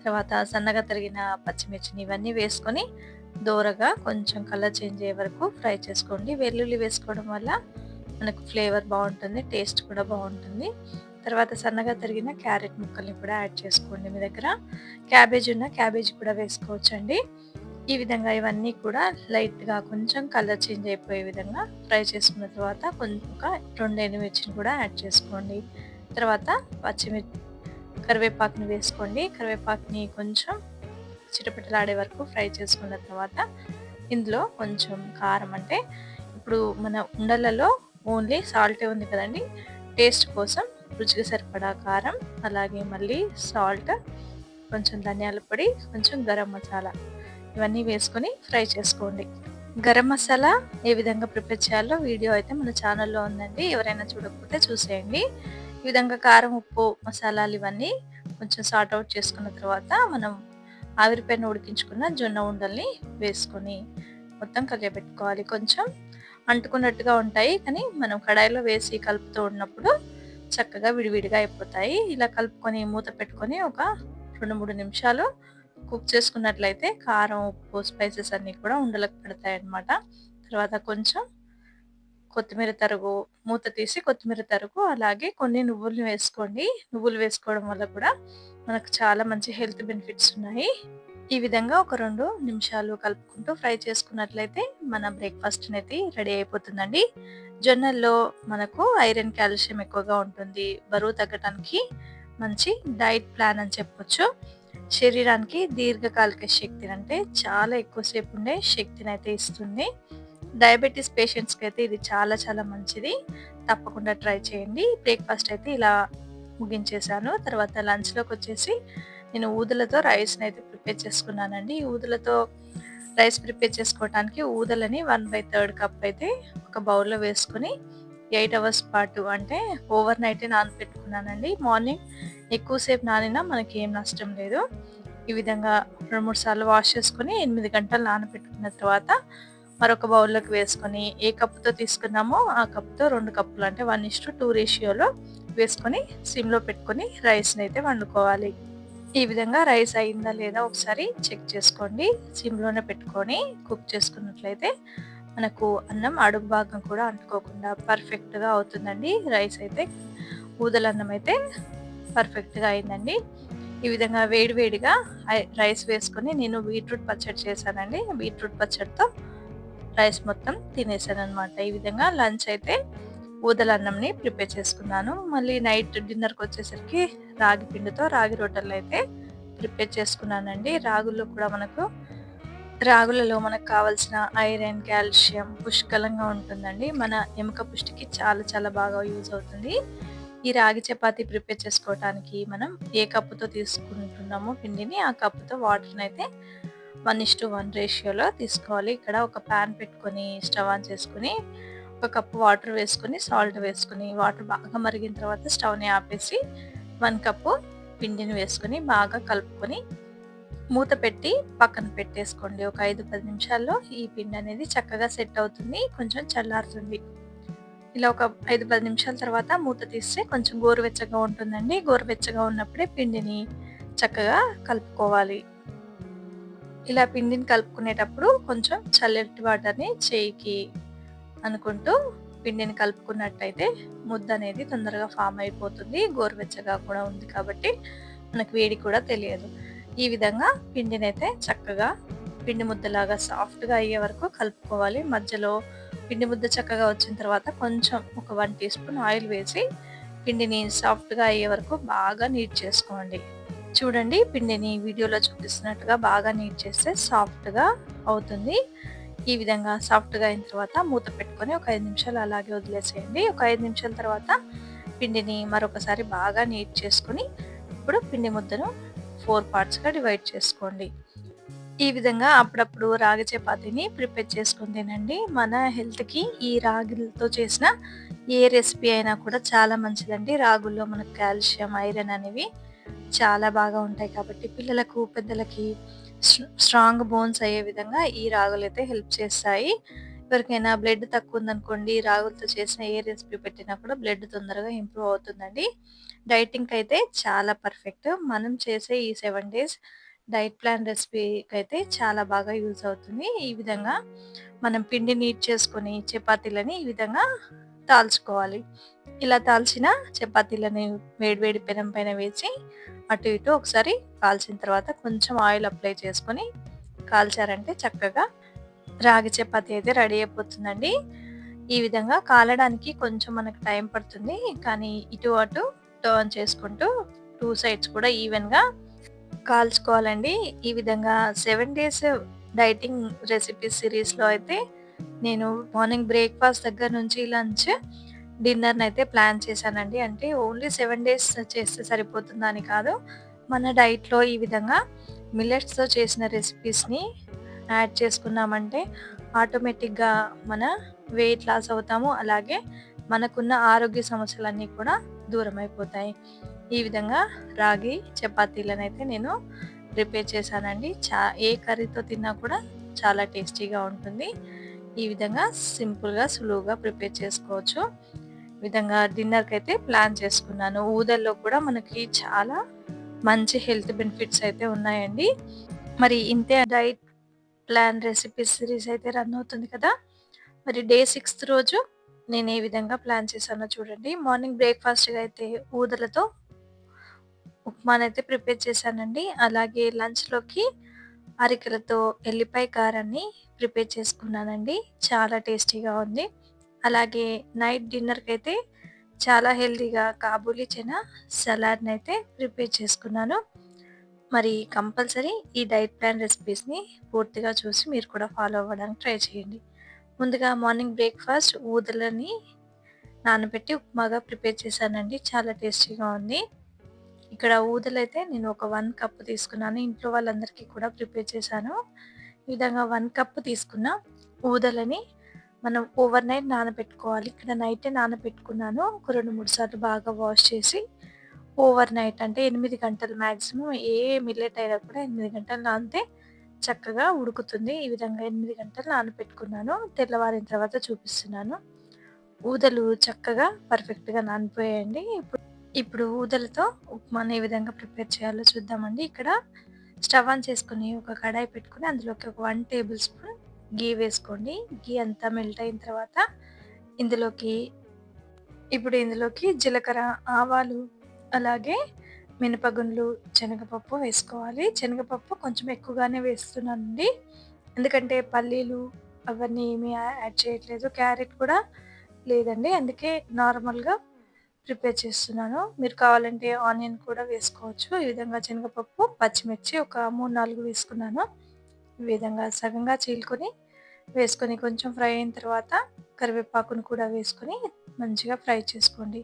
తర్వాత సన్నగా తరిగిన పచ్చిమిర్చిని ఇవన్నీ వేసుకొని దోరగా కొంచెం కలర్ చేంజ్ అయ్యే వరకు ఫ్రై చేసుకోండి. వెల్లుల్లి వేసుకోవడం వల్ల మనకు ఫ్లేవర్ బావుంటుంది. టేస్ట్ కూడా బావుంటుంది. తర్వాత సన్నగా తరిగిన క్యారెట్ ముక్కల్ని కూడా యాడ్ చేసుకోండి. మీ దగ్గర క్యాబేజ్ ఉన్న క్యాబేజ్ కూడా వేసుకోవచ్చండి. ఈ విధంగా ఇవన్నీ కూడా లైట్‌గా కొంచెం కలర్ చేంజ్ అయిపోయే విధంగా ఫ్రై చేసుకున్న తర్వాత ఒక 2 ఎండుమిర్చిని కూడా యాడ్ చేసుకోండి. తర్వాత కరివేపాకుని వేసుకోండి. కరివేపాకుని కొంచెం చిటపటలాడే వరకు ఫ్రై చేసుకున్న తర్వాత ఇందులో కొంచెం కారం అంటే ఇప్పుడు మన ఉండలలో ఓన్లీ సాల్టే ఉంది కదండీ! టేస్ట్ కోసం రుచికి సరిపడా కారం, అలాగే మళ్ళీ సాల్ట్, కొంచెం ధనియాల పొడి, కొంచెం గరం మసాలా ఇవన్నీ వేసుకొని ఫ్రై చేసుకోండి. గరం మసాలా ఏ విధంగా ప్రిపేర్ చేయాలో వీడియో అయితే మన ఛానల్‌లో ఉందండి. ఎవరైనా చూడకపోతే చూసేయండి. ఈ విధంగా కారం, ఉప్పు, మసాలాలు ఇవన్నీ కొంచెం సార్ట్ ఔట్ చేసుకున్న తర్వాత మనం ఆవిరి పైన ఉడికించుకున్న జొన్న ఉండల్ని వేసుకొని మొత్తం కలియబెట్టుకోవాలి. కొంచెం అంటుకున్నట్టుగా ఉంటాయి. కానీ మనం కడాయిలో వేసి కలుపుతూ ఉన్నప్పుడు చక్కగా విడివిడిగా అయిపోతాయి. ఇలా కలుపుకొని మూత పెట్టుకొని ఒక 2, 3 నిమిషాలు కుక్ చేసుకున్నట్లయితే కారం, ఉప్పు, స్పైసెస్ అన్నీ కూడా ఉండలకు పడతాయన్నమాట. తర్వాత కొంచెం కొత్తిమీర తరుగు, మూత తీసి కొత్తిమీర తరుగు, అలాగే కొన్ని నువ్వుల్ని వేసుకోండి. నువ్వులు వేసుకోవడం వల్ల కూడా మనకు చాలా మంచి హెల్త్ బెనిఫిట్స్ ఉన్నాయి. ఈ విధంగా ఒక 2 నిమిషాలు కలుపుకుంటూ ఫ్రై చేసుకున్నట్లయితే మన బ్రేక్‌ఫాస్ట్ అనేది రెడీ అయిపోతుందండి. జొన్నల్లో మనకు ఐరన్, కాల్షియం ఎక్కువగా ఉంటుంది. బరువు తగ్గటానికి మంచి డైట్ ప్లాన్ అని చెప్పొచ్చు. శరీరానికి దీర్ఘకాలిక శక్తినంటే చాలా ఎక్కువ సేపు ఉండే శక్తినైతే ఇస్తుంది. డయాబెటిస్ పేషెంట్స్‌కైతే ఇది చాలా చాలా మంచిది. తప్పకుండా ట్రై చేయండి. బ్రేక్‌ఫాస్ట్ అయితే ఇలా ముగించేసాను. తర్వాత లంచ్‌లోకొచ్చేసి నేను ఊదలతో రైస్‌నైతే ప్రిపేర్ చేసుకున్నానండి. ఈ ఊదలతో రైస్ ప్రిపేర్ చేసుకోవటానికి ఊదలని 1/3 కప్ అయితే ఒక బౌల్‌లో వేసుకొని 8 అవర్స్ పాటు అంటే ఓవర్ నైటే నానబెట్టుకున్నానండి. మార్నింగ్ ఎక్కువ సేపు నానినా మనకేం నష్టం లేదు. ఈ విధంగా 2, 3 సార్లు వాష్ చేసుకొని 8 గంటలు నానబెట్టుకున్న తర్వాత మరొక బౌల్‌లోకి వేసుకొని ఏ కప్పుతో తీసుకున్నామో ఆ కప్‌తో 2 కప్పులు అంటే 1:2 రేషియోలో వేసుకొని సిమ్‌లో పెట్టుకొని రైస్‌నైతే వండుకోవాలి. ఈ విధంగా రైస్ అయిందా లేదా ఒకసారి చెక్ చేసుకోండి. సిమ్‌లోనే పెట్టుకొని కుక్ చేసుకున్నట్లయితే మనకు అన్నం అడుగు భాగం కూడా అంటుకోకుండా పర్ఫెక్ట్‌గా అవుతుందండి. రైస్ అయితే ఊదలన్నం అయితే పర్ఫెక్ట్‌గా అయిందండి. ఈ విధంగా వేడి వేడిగా రైస్ వేసుకొని నేను బీట్రూట్ పచ్చడి చేశానండి. బీట్రూట్ పచ్చడితో రైస్ మొత్తం తినేసాననమాట. ఈ విధంగా లంచ్ అయితే ఊదలన్నంని ప్రిపేర్ చేసుకున్నాను. మళ్ళీ నైట్ డిన్నర్‌కొచ్చేసరికి రాగి పిండితో రాగి రొట్టెలైతే ప్రిపేర్ చేసుకున్నానండి. రాగులలో మనకు కావాల్సిన ఐరన్, కాల్షియం పుష్కలంగా ఉంటుందండి. మన ఎముక పుష్టికి చాలా చాలా బాగా యూజ్ అవుతుంది. ఈ రాగి చపాతీ ప్రిపేర్ చేసుకోవటానికి మనం ఏ కప్పుతో తీసుకుంటున్నామో పిండిని, ఆ కప్పుతో వాటర్‌నైతే 1:1 రేషియోలో తీసుకోవాలి. ఇక్కడ ఒక పాన్ పెట్టుకొని స్టవ్ ఆన్ చేసుకొని, ఒక కప్పు వాటర్ వేసుకొని, సాల్ట్ వేసుకొని, వాటర్ బాగా మరిగిన తర్వాత స్టవ్‌ని ఆపేసి 1 కప్పు పిండిని వేసుకొని బాగా కలుపుకొని మూత పెట్టి పక్కన పెట్టేసుకోండి. ఒక 5, 10 నిమిషాల్లో ఈ పిండి అనేది చక్కగా సెట్ అవుతుంది. కొంచెం చల్లారుతుంది. ఇలా ఒక 5, 10 నిమిషాల తర్వాత మూత తీస్తే కొంచెం గోరువెచ్చగా ఉంటుందండి. గోరువెచ్చగా ఉన్నప్పుడే పిండిని చక్కగా కలుపుకోవాలి. ఇలా పిండిని కలుపుకునేటప్పుడు కొంచెం చల్లటి వాటర్‌ని చేయికి అనుకుంటూ పిండిని కలుపుకున్నట్టయితే ముద్దనేది తొందరగా ఫార్మ్ అయిపోతుంది. గోరువెచ్చగా కూడా ఉంది కాబట్టి మనకు వేడి కూడా తెలియదు. ఈ విధంగా పిండినైతే చక్కగా పిండి ముద్దలాగా సాఫ్ట్‌గా అయ్యే వరకు కలుపుకోవాలి. మధ్యలో పిండి ముద్ద చక్కగా వచ్చిన తర్వాత కొంచెం ఒక 1 టీ స్పూన్ ఆయిల్ వేసి పిండిని సాఫ్ట్‌గా అయ్యే వరకు బాగా నీట్ చేసుకోండి. చూడండి పిండిని వీడియోలో చూపిస్తున్నట్టుగా బాగా నీట్ చేస్తే సాఫ్ట్‌గా అవుతుంది. ఈ విధంగా సాఫ్ట్‌గా అయిన తర్వాత మూత పెట్టుకొని ఒక 5 నిమిషాలు అలాగే వదిలేసేయండి. ఒక 5 నిమిషాల తర్వాత పిండిని మరొకసారి బాగా నీట్ చేసుకొని, ఇప్పుడు పిండి ముద్దను 4 పార్ట్స్‌గా డివైడ్ చేసుకోండి. ఈ విధంగా అప్పుడప్పుడు రాగి చపాతీని ప్రిపేర్ చేసుకొని తినండి. మన హెల్త్‌కి ఈ రాగులతో చేసిన ఏ రెసిపీ అయినా కూడా చాలా మంచిదండి. రాగుల్లో మనకు కాల్షియం, ఐరన్ అనేవి చాలా బాగా ఉంటాయి కాబట్టి పిల్లలకు, పెద్దలకి స్ట్రాంగ్ బోన్స్ అయ్యే విధంగా ఈ రాగులైతే హెల్ప్ చేస్తాయి. ఎవరికైనా బ్లడ్ తక్కువ ఉందనుకోండి, రాగులతో చేసిన ఏ రెసిపీ పెట్టినా కూడా బ్లడ్ తొందరగా ఇంప్రూవ్ అవుతుందండి. డైటింగ్‌కైతే చాలా పర్ఫెక్ట్. మనం చేసే ఈ 7 డేస్ డైట్ ప్లాన్ రెసిపీకైతే చాలా బాగా యూజ్ అవుతుంది. ఈ విధంగా మనం పిండి నీట్ చేసుకొని చపాతీలని ఈ విధంగా తాల్చుకోవాలి. ఇలా తాల్చిన చపాతీలని వేడి వేడి పెనం పైన వేసి అటు ఇటు ఒకసారి కాల్చిన తర్వాత కొంచెం ఆయిల్ అప్లై చేసుకొని కాల్చారంటే చక్కగా రాగి చపాతీ అయితే రెడీ అయిపోతుందండి. ఈ విధంగా కాలడానికి కొంచెం మనకు టైం పడుతుంది. కానీ ఇటు అటు టర్న్ చేసుకుంటూ 2 సైడ్స్ కూడా ఈవెన్‌గా కాల్చుకోవాలండి. ఈ విధంగా 7 డేస్ డైటింగ్ రెసిపీస్ సిరీస్‌లో అయితే నేను మార్నింగ్ బ్రేక్‌ఫాస్ట్ దగ్గర నుంచి లంచ్, డిన్నర్‌నైతే ప్లాన్ చేశానండి. అంటే ఓన్లీ 7 డేస్ చేస్తే సరిపోతుందా అని కాదు. మన డైట్‌లో ఈ విధంగా మిల్లెట్స్‌తో చేసిన రెసిపీస్‌ని యాడ్ చేసుకున్నామంటే ఆటోమేటిక్‌గా మన వెయిట్ లాస్ అవుతాము. అలాగే మనకున్న ఆరోగ్య సమస్యలన్నీ కూడా దూరమైపోతాయి. ఈ విధంగా రాగి చపాతీలనైతే నేను ప్రిపేర్ చేశానండి. ఏ కర్రీతో తిన్నా కూడా చాలా టేస్టీగా ఉంటుంది. ఈ విధంగా సింపుల్‌గా, సులువుగా ప్రిపేర్ చేసుకోవచ్చు. ఈ విధంగా డిన్నర్‌కైతే ప్లాన్ చేసుకున్నాను. ఊదల్లో కూడా మనకి చాలా మంచి హెల్త్ బెనిఫిట్స్ అయితే ఉన్నాయండి. మరి ఇంతే డైట్ ప్లాన్ రెసిపీస్ సిరీస్ అయితే రన్ అవుతుంది కదా! మరి డే 6థ్ రోజు నేను ఏ విధంగా ప్లాన్ చేశానో చూడండి. మార్నింగ్ బ్రేక్‌ఫాస్ట్‌గా అయితే ఊదలతో ఉప్మానైతే ప్రిపేర్ చేశానండి. అలాగే లంచ్‌లోకి అరికెలతో ఎల్లిపాయ కారాన్ని ప్రిపేర్ చేసుకున్నానండి. చాలా టేస్టీగా ఉంది. అలాగే నైట్ డిన్నర్‌కైతే చాలా హెల్తీగా కాబూలీ చనా సలాడ్‌నైతే ప్రిపేర్ చేసుకున్నాను. మరి కంపల్సరీ ఈ డైట్ ప్లాన్ రెసిపీస్‌ని పూర్తిగా చూసి మీరు కూడా ఫాలో అవ్వడానికి ట్రై చేయండి. ముందుగా మార్నింగ్ బ్రేక్‌ఫాస్ట్ ఊదలని నానబెట్టి ఉప్మాగా ప్రిపేర్ చేశానండి. చాలా టేస్టీగా ఉంది. ఇక్కడ ఊదలైతే నేను ఒక 1 కప్ తీసుకున్నాను. ఇంట్లో వాళ్ళందరికీ కూడా ప్రిపేర్ చేశాను. ఈ విధంగా 1 కప్ తీసుకున్న ఊదలని మనం ఓవర్ నైట్ నానబెట్టుకోవాలి. ఇక్కడ నైటే నానబెట్టుకున్నాను. ఒక 2, 3 సార్లు బాగా వాష్ చేసి ఓవర్ నైట్ అంటే 8 గంటలు మాక్సిమం ఏ మిల్లెట్ అయినా కూడా 8 గంటలు నానితే చక్కగా ఉడుకుతుంది. ఈ విధంగా 8 గంటలు నానబెట్టుకున్నాను. తెల్లవారిన తర్వాత చూపిస్తున్నాను. ఊదలు చక్కగా పర్ఫెక్ట్‌గా నానిపోయాయండి. ఇప్పుడు ఊదలతో ఉప్మాని ఏ విధంగా ప్రిపేర్ చేయాలో చూద్దామండి. ఇక్కడ స్టవ్ ఆన్ చేసుకొని ఒక కడాయి పెట్టుకొని అందులోకి ఒక 1 టేబుల్ స్పూన్ ఘీ వేసుకోండి. ఘీ అంతా మెల్ట్ అయిన తర్వాత ఇందులోకి ఇందులోకి జీలకర్ర, ఆవాలు, అలాగే మినపగుండ్లు, శనగపప్పు వేసుకోవాలి. శనగపప్పు కొంచెం ఎక్కువగానే వేస్తున్నానండి. ఎందుకంటే పల్లీలు అవన్నీ ఏమీ యాడ్ చేయట్లేదు. క్యారెట్ కూడా లేదండి. అందుకే నార్మల్‌గా ప్రిపేర్ చేస్తున్నాను. మీరు కావాలంటే ఆనియన్ కూడా వేసుకోవచ్చు. ఈ విధంగా శనగపప్పు, పచ్చిమిర్చి ఒక 3, 4 వేసుకున్నాను. ఈ విధంగా సగంగా చీలుకొని వేసుకొని కొంచెం ఫ్రై అయిన తర్వాత కరివేపాకును కూడా వేసుకొని మంచిగా ఫ్రై చేసుకోండి.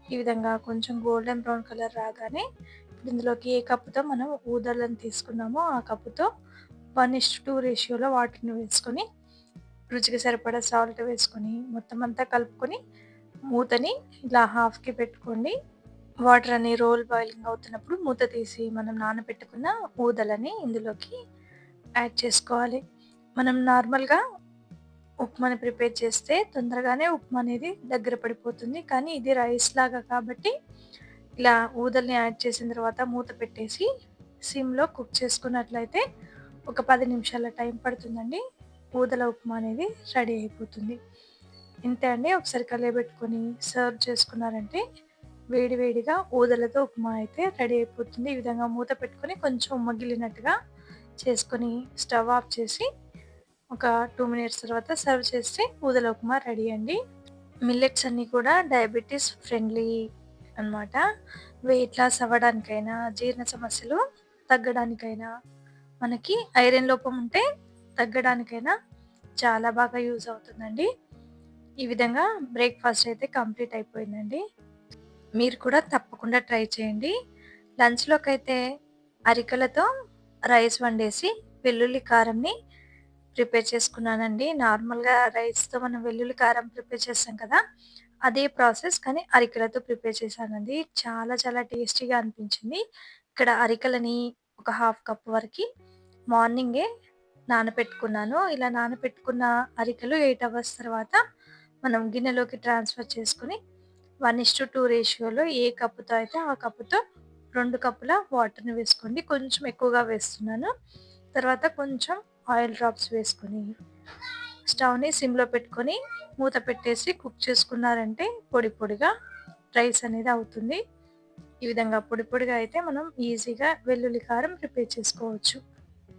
ఈ విధంగా కొంచెం గోల్డెన్ బ్రౌన్ కలర్ రాగానే ఇప్పుడు ఇందులోకి ఏ కప్పుతో మనం ఊదలను తీసుకున్నామో ఆ కప్పుతో 1:2 రేషియోలో వాటర్‌ని వేసుకొని రుచికి సరిపడా సాల్ట్ వేసుకొని మొత్తం అంతా కలుపుకొని మూతని ఇలా హాఫ్‌కి పెట్టుకోండి. వాటర్ అని రోల్ బాయిలింగ్ అవుతున్నప్పుడు మూత తీసి మనం నానబెట్టుకున్న ఊదలని ఇందులోకి యాడ్ చేసుకోవాలి. మనం నార్మల్‌గా ఉప్మాని ప్రిపేర్ చేస్తే తొందరగానే ఉప్మా అనేది దగ్గర పడిపోతుంది. కానీ ఇది రైస్ లాగా కాబట్టి ఇలా ఊదల్ని యాడ్ చేసిన తర్వాత మూత పెట్టేసి సిమ్‌లో కుక్ చేసుకున్నట్లయితే ఒక 10 నిమిషాల టైం పడుతుందండి. ఊదల ఉప్మా అనేది రెడీ అయిపోతుంది. ఇంతే అండి. ఒకసారి కలయబెట్టుకొని సర్వ్ చేసుకున్నారంటే వేడి వేడిగా ఊదలతో ఉప్మా అయితే రెడీ అయిపోతుంది. ఈ విధంగా మూత పెట్టుకొని కొంచెం మగ్గిలినట్టుగా చేసుకొని స్టవ్ ఆఫ్ చేసి ఒక 2 మినిట్స్ తర్వాత సర్వ్ చేస్తే ఊదల ఉప్మా రెడీ అండి. మిల్లెట్స్ అన్నీ కూడా డయాబెటిస్ ఫ్రెండ్లీ అనమాట. వెయిట్ లాస్ అవ్వడానికైనా, జీర్ణ సమస్యలు తగ్గడానికైనా, మనకి ఐరన్ లోపం ఉంటే తగ్గడానికైనా చాలా బాగా యూజ్ అవుతుందండి. ఈ విధంగా బ్రేక్‌ఫాస్ట్ అయితే కంప్లీట్ అయిపోయిందండి. మీరు కూడా తప్పకుండా ట్రై చేయండి. లంచ్‌లోకైతే అరికెలతో రైస్ వండేసి వెల్లుల్లి కారంని ప్రిపేర్ చేసుకున్నానండి. నార్మల్‌గా రైస్‌తో మనం వెల్లుల్లి కారం ప్రిపేర్ చేస్తాం కదా! అదే ప్రాసెస్ కానీ అరికెలతో ప్రిపేర్ చేశానండి. చాలా చాలా టేస్టీగా అనిపించింది. ఇక్కడ అరికెలని ఒక హాఫ్ కప్ వరకి మార్నింగే నానపెట్టుకున్నాను. ఇలా నానపెట్టుకున్న అరికెలు 8 అవర్స్ తర్వాత మనం గిన్నెలోకి ట్రాన్స్‌ఫర్ చేసుకొని 1:2 రేషియోలో ఏ కప్పుతో అయితే ఆ కప్పుతో 2 కప్పుల వాటర్‌ని వేసుకోండి. కొంచెం ఎక్కువగా వేస్తున్నాను. తర్వాత కొంచెం ఆయిల్ డ్రాప్స్ వేసుకొని స్టవ్‌ని సిమ్‌లో పెట్టుకొని మూత పెట్టేసి కుక్ చేసుకున్నారంటే పొడి పొడిగా రైస్ అనేది అవుతుంది. ఈ విధంగా పొడి పొడిగా అయితే మనం ఈజీగా వెల్లుల్లి కారం ప్రిపేర్ చేసుకోవచ్చు.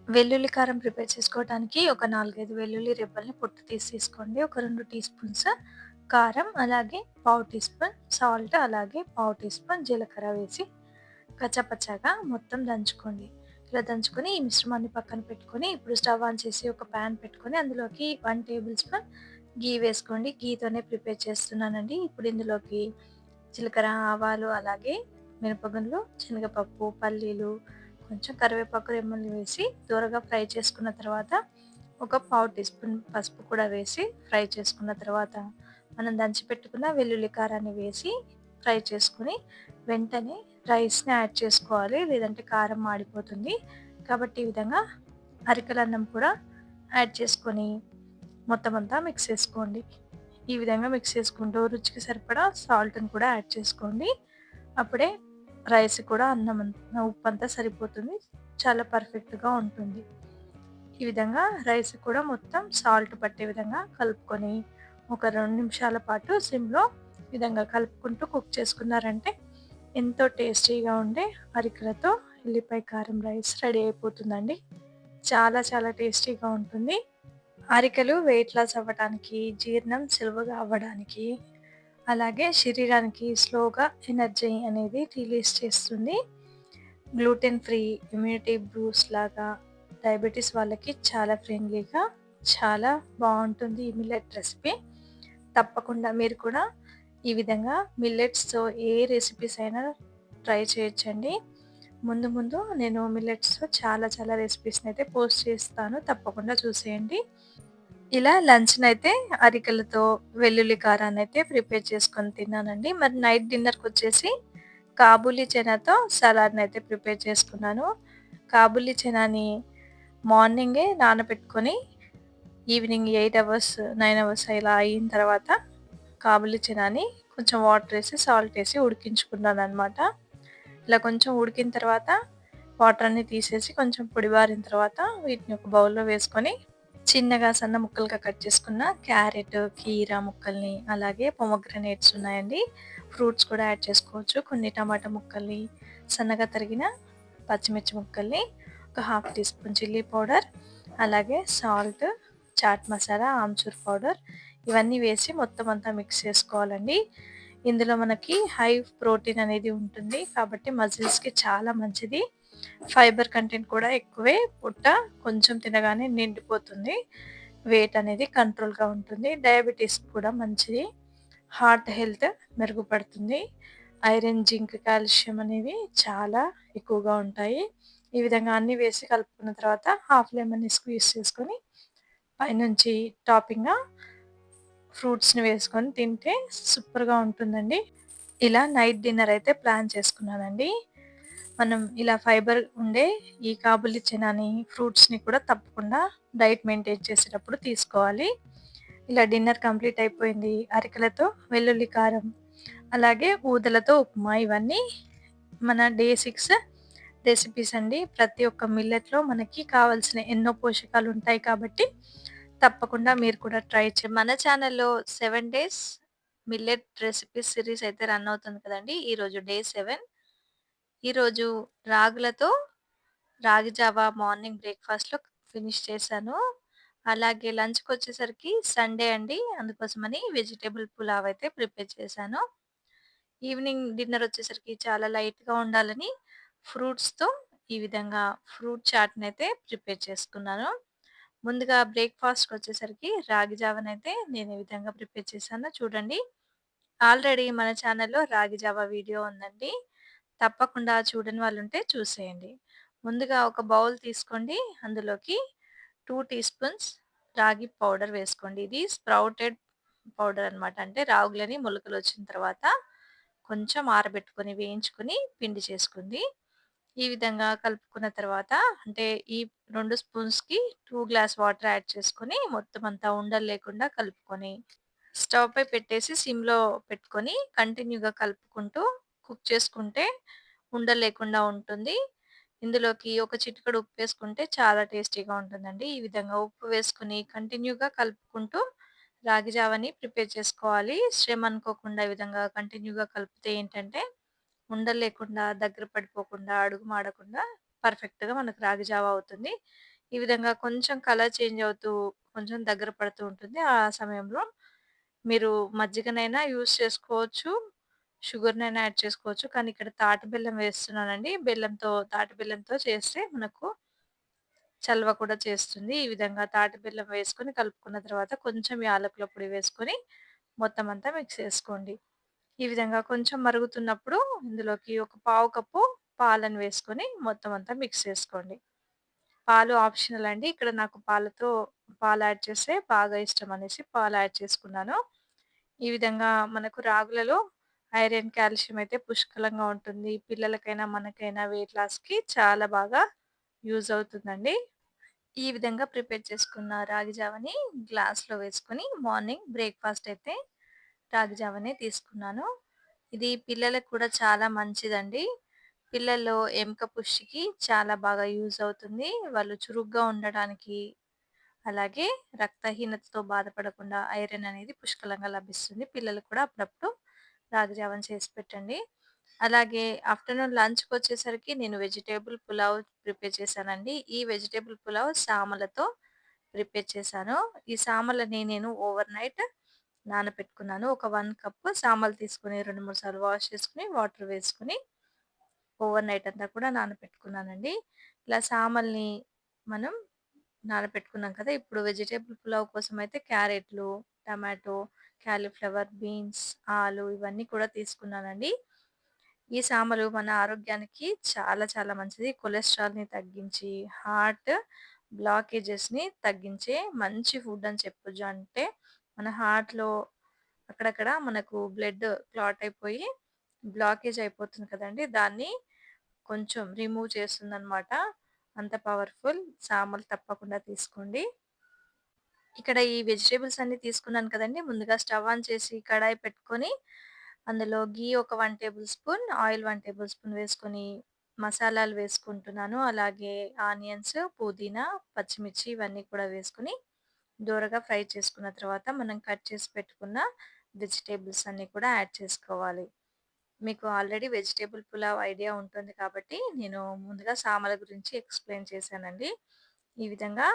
వెల్లుల్లి కారం ప్రిపేర్ చేసుకోవడానికి ఒక 4, 5 వెల్లుల్లి రెబ్బల్ని పొట్టు తీసేసుకోండి. ఒక 2 టీ స్పూన్స్ కారం, అలాగే పావు టీ స్పూన్ సాల్ట్, అలాగే పావు టీ స్పూన్ జీలకర్ర వేసి కచ్చాపచ్చాగా మొత్తం దంచుకోండి. ఇలా దంచుకొని ఈ మిశ్రమాన్ని పక్కన పెట్టుకొని ఇప్పుడు స్టవ్ ఆన్ చేసి ఒక పాన్ పెట్టుకొని అందులోకి 1 టేబుల్ స్పూన్ ఘీ వేసుకోండి. ఘీతోనే ప్రిపేర్ చేస్తున్నానండి. ఇప్పుడు ఇందులోకి జీలకర్ర, ఆవాలు, అలాగే మినపగుండ్లు, శనగపప్పు, పల్లీలు, కొంచెం కరివేపాకు రెమ్మలు వేసి దూరగా ఫ్రై చేసుకున్న తర్వాత ఒక పావు టీ స్పూన్ పసుపు కూడా వేసి ఫ్రై చేసుకున్న తర్వాత మనం దంచి పెట్టుకున్న వెల్లుల్లి కారాన్ని వేసి ఫ్రై చేసుకొని వెంటనే రైస్‌ని యాడ్ చేసుకోవాలి. లేదంటే కారం మాడిపోతుంది. కాబట్టి ఈ విధంగా అరికలన్నం కూడా యాడ్ చేసుకొని మొత్తం అంతా మిక్స్ చేసుకోండి. ఈ విధంగా మిక్స్ చేసుకుంటూ రుచికి సరిపడా సాల్ట్‌ని కూడా యాడ్ చేసుకోండి. అప్పుడే రైస్ కూడా ఉప్పంతా సరిపోతుంది. చాలా పర్ఫెక్ట్‌గా ఉంటుంది. ఈ విధంగా రైస్ కూడా మొత్తం సాల్ట్ పట్టే విధంగా కలుపుకొని, ఒక 2 నిమిషాల పాటు సిమ్‌లో ఈ విధంగా కలుపుకుంటూ కుక్ చేసుకున్నారంటే, ఎంతో టేస్టీగా ఉండే అరికలతో ఎల్లిపాయ కారం రైస్ రెడీ అయిపోతుందండి. చాలా చాలా టేస్టీగా ఉంటుంది. అరికెలు వెయిట్ లాస్ అవ్వడానికి, జీర్ణం సులువుగా అవ్వడానికి, అలాగే శరీరానికి స్లోగా ఎనర్జీ అనేది రిలీజ్ చేస్తుంది. గ్లూటెన్ ఫ్రీ, ఇమ్యూనిటీ బూస్ట్ లాగా డయాబెటిస్ వాళ్ళకి చాలా ఫ్రెండ్లీగా, చాలా బావుంటుంది ఈ మిల్లెట్ రెసిపీ. తప్పకుండా మీరు కూడా ఈ విధంగా మిల్లెట్స్‌తో ఏ రెసిపీస్ అయినా ట్రై చేయొచ్చండి. ముందు ముందు నేను మిల్లెట్స్‌తో చాలా చాలా రెసిపీస్‌నైతే పోస్ట్ చేస్తాను. తప్పకుండా చూసేయండి. ఇలా లంచ్‌నైతే అరికెలతో వెల్లుల్లి కారాన్నయితే ప్రిపేర్ చేసుకొని తిన్నానండి. మరి నైట్ డిన్నర్‌కొచ్చేసి కాబూలీ చనాతో సలాడ్‌నయితే ప్రిపేర్ చేసుకున్నాను. కాబూలీ చనాని మార్నింగే నానబెట్టుకొని ఈవినింగ్ 8 అవర్స్, 9 అవర్స్ ఇలా అయిన తర్వాత కాబూలీ చనాని కొంచెం వాటరేసి, సాల్టేసి ఉడికించుకున్నాననమాట. ఇలా కొంచెం ఉడికిన తర్వాత వాటర్ అన్నీ తీసేసి కొంచెం పొడిబారిన తర్వాత వీటిని ఒక బౌల్‌లో వేసుకొని చిన్నగా సన్న ముక్కలుగా కట్ చేసుకున్న క్యారెట్, కీరా ముక్కల్ని, అలాగే పొమోగ్రానేట్స్ ఉన్నాయండి. ఫ్రూట్స్ కూడా యాడ్ చేసుకోవచ్చు. కొన్ని టమాటా ముక్కల్ని, సన్నగా తరిగిన పచ్చిమిర్చి ముక్కల్ని, ఒక half teaspoon chilli powder, అలాగే సాల్ట్, చాట్ మసాలా, ఆమ్చూర్ పౌడర్ ఇవన్నీ వేసి మొత్తం అంతా మిక్స్ చేసుకోవాలండి. ఇందులో మనకి హై ప్రోటీన్ అనేది ఉంటుంది. కాబట్టి మజిల్స్‌కి చాలా మంచిది. ఫైబర్ కంటెంట్ కూడా ఎక్కువే. పొట్ట కొంచెం తినగానే నిండిపోతుంది. వెయిట్ అనేది కంట్రోల్‌గా ఉంటుంది. డయాబెటిస్ కూడా మంచిది. హార్ట్ హెల్త్ మెరుగుపడుతుంది. ఐరన్, జింక్, కాల్షియం అనేవి చాలా ఎక్కువగా ఉంటాయి. ఈ విధంగా అన్నీ వేసి కలుపుకున్న తర్వాత హాఫ్ లెమన్‌ని స్క్వీజ్ చేసుకొని పైనుంచి టాపింగ్‌గా ఫ్రూట్స్‌ని వేసుకొని తింటే సూపర్‌గా ఉంటుందండి. ఇలా నైట్ డిన్నర్ అయితే ప్లాన్ చేసుకున్నానండి. మనం ఇలా ఫైబర్ ఉండే ఈ కాబూలి చనాని, ఫ్రూట్స్‌ని కూడా తప్పకుండా డైట్ మెయింటైన్ చేసేటప్పుడు తీసుకోవాలి. ఇలా డిన్నర్ కంప్లీట్ అయిపోయింది. అరికెలతో వెల్లుల్లి కారం, అలాగే ఊదలతో ఉప్మా ఇవన్నీ మన డే 6 రెసిపీస్ అండి. ప్రతి ఒక్క మిల్లెట్‌లో మనకి కావాల్సిన ఎన్నో పోషకాలుంటాయి కాబట్టి, తప్పకుండా మీరు కూడా ట్రై మన ఛానెల్‌లో 7 డేస్ మిల్లెట్ రెసిపీస్ సిరీస్ అయితే రన్ అవుతుంది కదండీ! ఈరోజు డే 7. ఈరోజు రాగులతో రాగి జావా మార్నింగ్ బ్రేక్‌ఫాస్ట్‌లో ఫినిష్ చేశాను. అలాగే లంచ్‌కొచ్చేసరికి సండే అండి. అందుకోసమని వెజిటబుల్ పులావ్ అయితే ప్రిపేర్ చేశాను. ఈవినింగ్ డిన్నర్ వచ్చేసరికి చాలా లైట్‌గా ఉండాలని ఫ్రూట్స్‌తో ఈ విధంగా ఫ్రూట్ చాట్‌నైతే ప్రిపేర్ చేసుకున్నాను. ముందుగా బ్రేక్‌ఫాస్ట్‌కొచ్చేసరికి రాగి జావనైతే నేను ఈ విధంగా ప్రిపేర్ చేశాను చూడండి. ఆల్రెడీ మన ఛానల్‌లో రాగి జావా వీడియో ఉందండి. తప్పకుండా చూడని వాళ్ళుంటే చూసేయండి. ముందుగా ఒక బౌల్ తీసుకోండి. అందులోకి 2 టీ స్పూన్స్ రాగి పౌడర్ వేసుకోండి. ఇది స్ప్రౌటెడ్ పౌడర్ అనమాట. అంటే రాగులని మొలకలొచ్చిన తర్వాత కొంచెం ఆరబెట్టుకొని, వేయించుకొని పిండి చేసుకుంది. ఈ విధంగా కలుపుకున్న తర్వాత అంటే ఈ 2 స్పూన్స్‌కి 2 గ్లాస్ వాటర్ యాడ్ చేసుకొని మొత్తం అంతా ఉండలు లేకుండా కలుపుకొని స్టవ్ పై పెట్టేసి సిమ్‌లో పెట్టుకొని కంటిన్యూగా కలుపుకుంటూ కుక్ చేసుకుంటే ఉండలు లేకుండా ఉంటుంది. ఇందులోకి ఒక చిటికెడు ఉప్పేసుకుంటే చాలా టేస్టీగా ఉంటుందండి. ఈ విధంగా ఉప్పు వేసుకొని కంటిన్యూగా కలుపుకుంటూ రాగి జావని ప్రిపేర్ చేసుకోవాలి. శ్రమ అనుకోకుండా ఈ విధంగా కంటిన్యూగా కలిపితే ఏంటంటే ఉండలు లేకుండా, దగ్గర పడిపోకుండా, అడుగు మాడకుండా పర్ఫెక్ట్‌గా మనకు రాగి జావ అవుతుంది. ఈ విధంగా కొంచెం కలర్ చేంజ్ అవుతూ, కొంచెం దగ్గర పడుతూ ఉంటుంది. ఆ సమయంలో మీరు మజ్జిగనైనా యూజ్ చేసుకోవచ్చు. షుగర్‌నైనా యాడ్ చేసుకోవచ్చు. కానీ ఇక్కడ తాటి బెల్లం వేస్తున్నానండి. తాటి బెల్లంతో చేస్తే మనకు చలవ కూడా చేస్తుంది. ఈ విధంగా తాటి బెల్లం వేసుకొని కలుపుకున్న తర్వాత కొంచెం యాలకుల పొడి వేసుకొని మొత్తం అంతా మిక్స్ చేసుకోండి. ఈ విధంగా కొంచెం మరుగుతున్నప్పుడు ఇందులోకి ఒక పావు కప్పు పాలను వేసుకొని మొత్తం అంతా మిక్స్ చేసుకోండి. పాలు ఆప్షనల్ అండి. ఇక్కడ నాకు పాలు యాడ్ చేస్తే బాగా ఇష్టం అనేసి పాలు యాడ్ చేసుకున్నాను. ఈ విధంగా మనకు రాగులలో ఐరన్, కాల్షియం అయితే పుష్కలంగా ఉంటుంది. పిల్లలకైనా, మనకైనా వెయిట్ లాస్‌కి చాలా బాగా యూజ్ అవుతుందండి. ఈ విధంగా ప్రిపేర్ చేసుకున్న రాగి జావని గ్లాస్‌లో వేసుకొని మార్నింగ్ బ్రేక్‌ఫాస్ట్ అయితే రాగి జావనే తీసుకున్నాను. ఇది పిల్లలకు కూడా చాలా మంచిదండి. పిల్లల్లో ఎముక పుష్టికి చాలా బాగా యూజ్ అవుతుంది. వాళ్ళు చురుగ్గా ఉండడానికి, అలాగే రక్తహీనతతో బాధపడకుండా ఐరన్ అనేది పుష్కలంగా లభిస్తుంది. పిల్లలకి కూడా అప్పుడప్పుడు రాగి జావని చేసి పెట్టండి. అలాగే ఆఫ్టర్‌నూన్ లంచ్‌కొచ్చేసరికి నేను వెజిటబుల్ పులావ్ ప్రిపేర్ చేశానండి. ఈ వెజిటబుల్ పులావ్ సామలతో ప్రిపేర్ చేశాను. ఈ సామలని నేను ఓవర్ నైట్ నానపెట్టుకున్నాను. ఒక 1 కప్ సామలు తీసుకొని 2, 3 సార్లు వాష్ చేసుకొని, వాటర్ వేసుకొని ఓవర్ నైట్ అంతా కూడా నానపెట్టుకున్నానండి. ఇలా సామల్ని మనం నానపెట్టుకున్నాం కదా! ఇప్పుడు వెజిటబుల్ పులావ్ కోసమయితే క్యారెట్లు, టమాటో, కాలీఫ్లవర్, బీన్స్, ఆలు ఇవన్నీ కూడా తీసుకున్నానండి. ఈ సామలు మన ఆరోగ్యానికి చాలా చాలా మంచిది. కొలెస్ట్రాల్‌ని తగ్గించి, హార్ట్ బ్లాకేజెస్‌ని తగ్గించే మంచి ఫుడ్ అని చెప్పొచ్చు. అంటే మన హార్ట్‌లో అక్కడక్కడ మనకు బ్లడ్ క్లాట్ అయిపోయి బ్లాకేజ్ అయిపోతుంది కదండీ! దాన్ని కొంచెం రిమూవ్ చేస్తుందనమాట. అంత పవర్‌ఫుల్ సామలు తప్పకుండా తీసుకోండి. ఇక్కడ ఈ వెజిటబుల్స్ అన్నీ తీసుకున్నాను కదండీ! ముందుగా స్టవ్ ఆన్ చేసి కడాయి పెట్టుకొని, అందులో ఘీ ఒక 1 table spoon, oil 1 table spoon వేసుకొని, మసాలాలు వేసుకుంటున్నాను. అలాగే ఆనియన్స్, పుదీనా, పచ్చిమిర్చి ఇవన్నీ కూడా వేసుకొని, దోరగా ఫ్రై చేసుకున్న తర్వాత మనం కట్ చేసి పెట్టుకున్న వెజిటబుల్స్ అన్నీ కూడా యాడ్ చేసుకోవాలి. మీకు ఆల్రెడీ వెజిటబుల్ పులావ్ ఐడియా ఉంటుంది కాబట్టి, నేను ముందుగా సామల గురించి ఎక్స్‌ప్లెయిన్ చేశానండి. ఈ విధంగా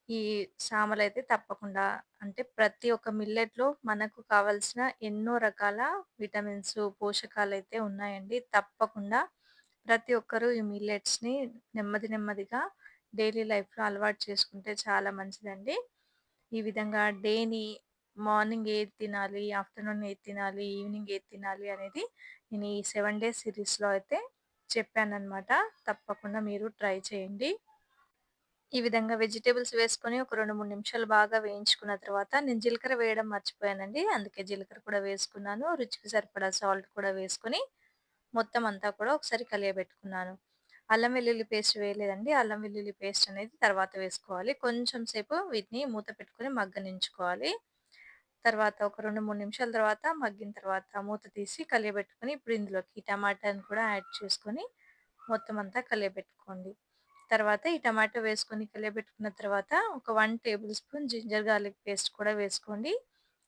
ఈ సామలైతే తప్పకుండా అంటే ప్రతి ఒక్క మిల్లెట్‌లో మనకు కావాల్సిన ఎన్నో రకాల విటమిన్స్, పోషకాలైతే ఉన్నాయండి. తప్పకుండా ప్రతి ఒక్కరు ఈ మిల్లెట్స్‌ని నెమ్మది నెమ్మదిగా డైలీ లైఫ్‌లో అలవాటు చేసుకుంటే చాలా మంచిదండి. ఈ విధంగా డేని మార్నింగ్ ఏది తినాలి, ఆఫ్టర్‌నూన్ ఏది తినాలి, ఈవినింగ్ ఏది తినాలి అనేది నేను ఈ 7 డేస్ సిరీస్‌లో అయితే చెప్పాననమాట. తప్పకుండా మీరు ట్రై చేయండి. ఈ విధంగా వెజిటబుల్స్ వేసుకొని ఒక 2, 3 నిమిషాలు బాగా వేయించుకున్న తర్వాత నేను జీలకర్ర వేయడం మర్చిపోయానండి. అందుకే జీలకర్ర కూడా వేసుకున్నాను. రుచికి సరిపడా సాల్ట్ కూడా వేసుకొని మొత్తం అంతా కూడా ఒకసారి కలియబెట్టుకున్నాను. అల్లం వెల్లుల్లి పేస్ట్ వేయలేదండి. అల్లం వెల్లుల్లి పేస్ట్ అనేది తర్వాత వేసుకోవాలి. కొంచెం సేపు వీటిని మూత పెట్టుకొని మగ్గనించుకోవాలి. తర్వాత ఒక 2, 3 నిమిషాల తర్వాత మగ్గిన తర్వాత మూత తీసి కలియబెట్టుకొని ఇప్పుడు ఇందులోకి టమాటాని కూడా యాడ్ చేసుకొని మొత్తం అంతా కలియబెట్టుకోండి. తర్వాత ఈ టమాటో వేసుకొని కలియబెట్టుకున్న తర్వాత ఒక 1 table spoon ginger garlic paste కూడా వేసుకోండి.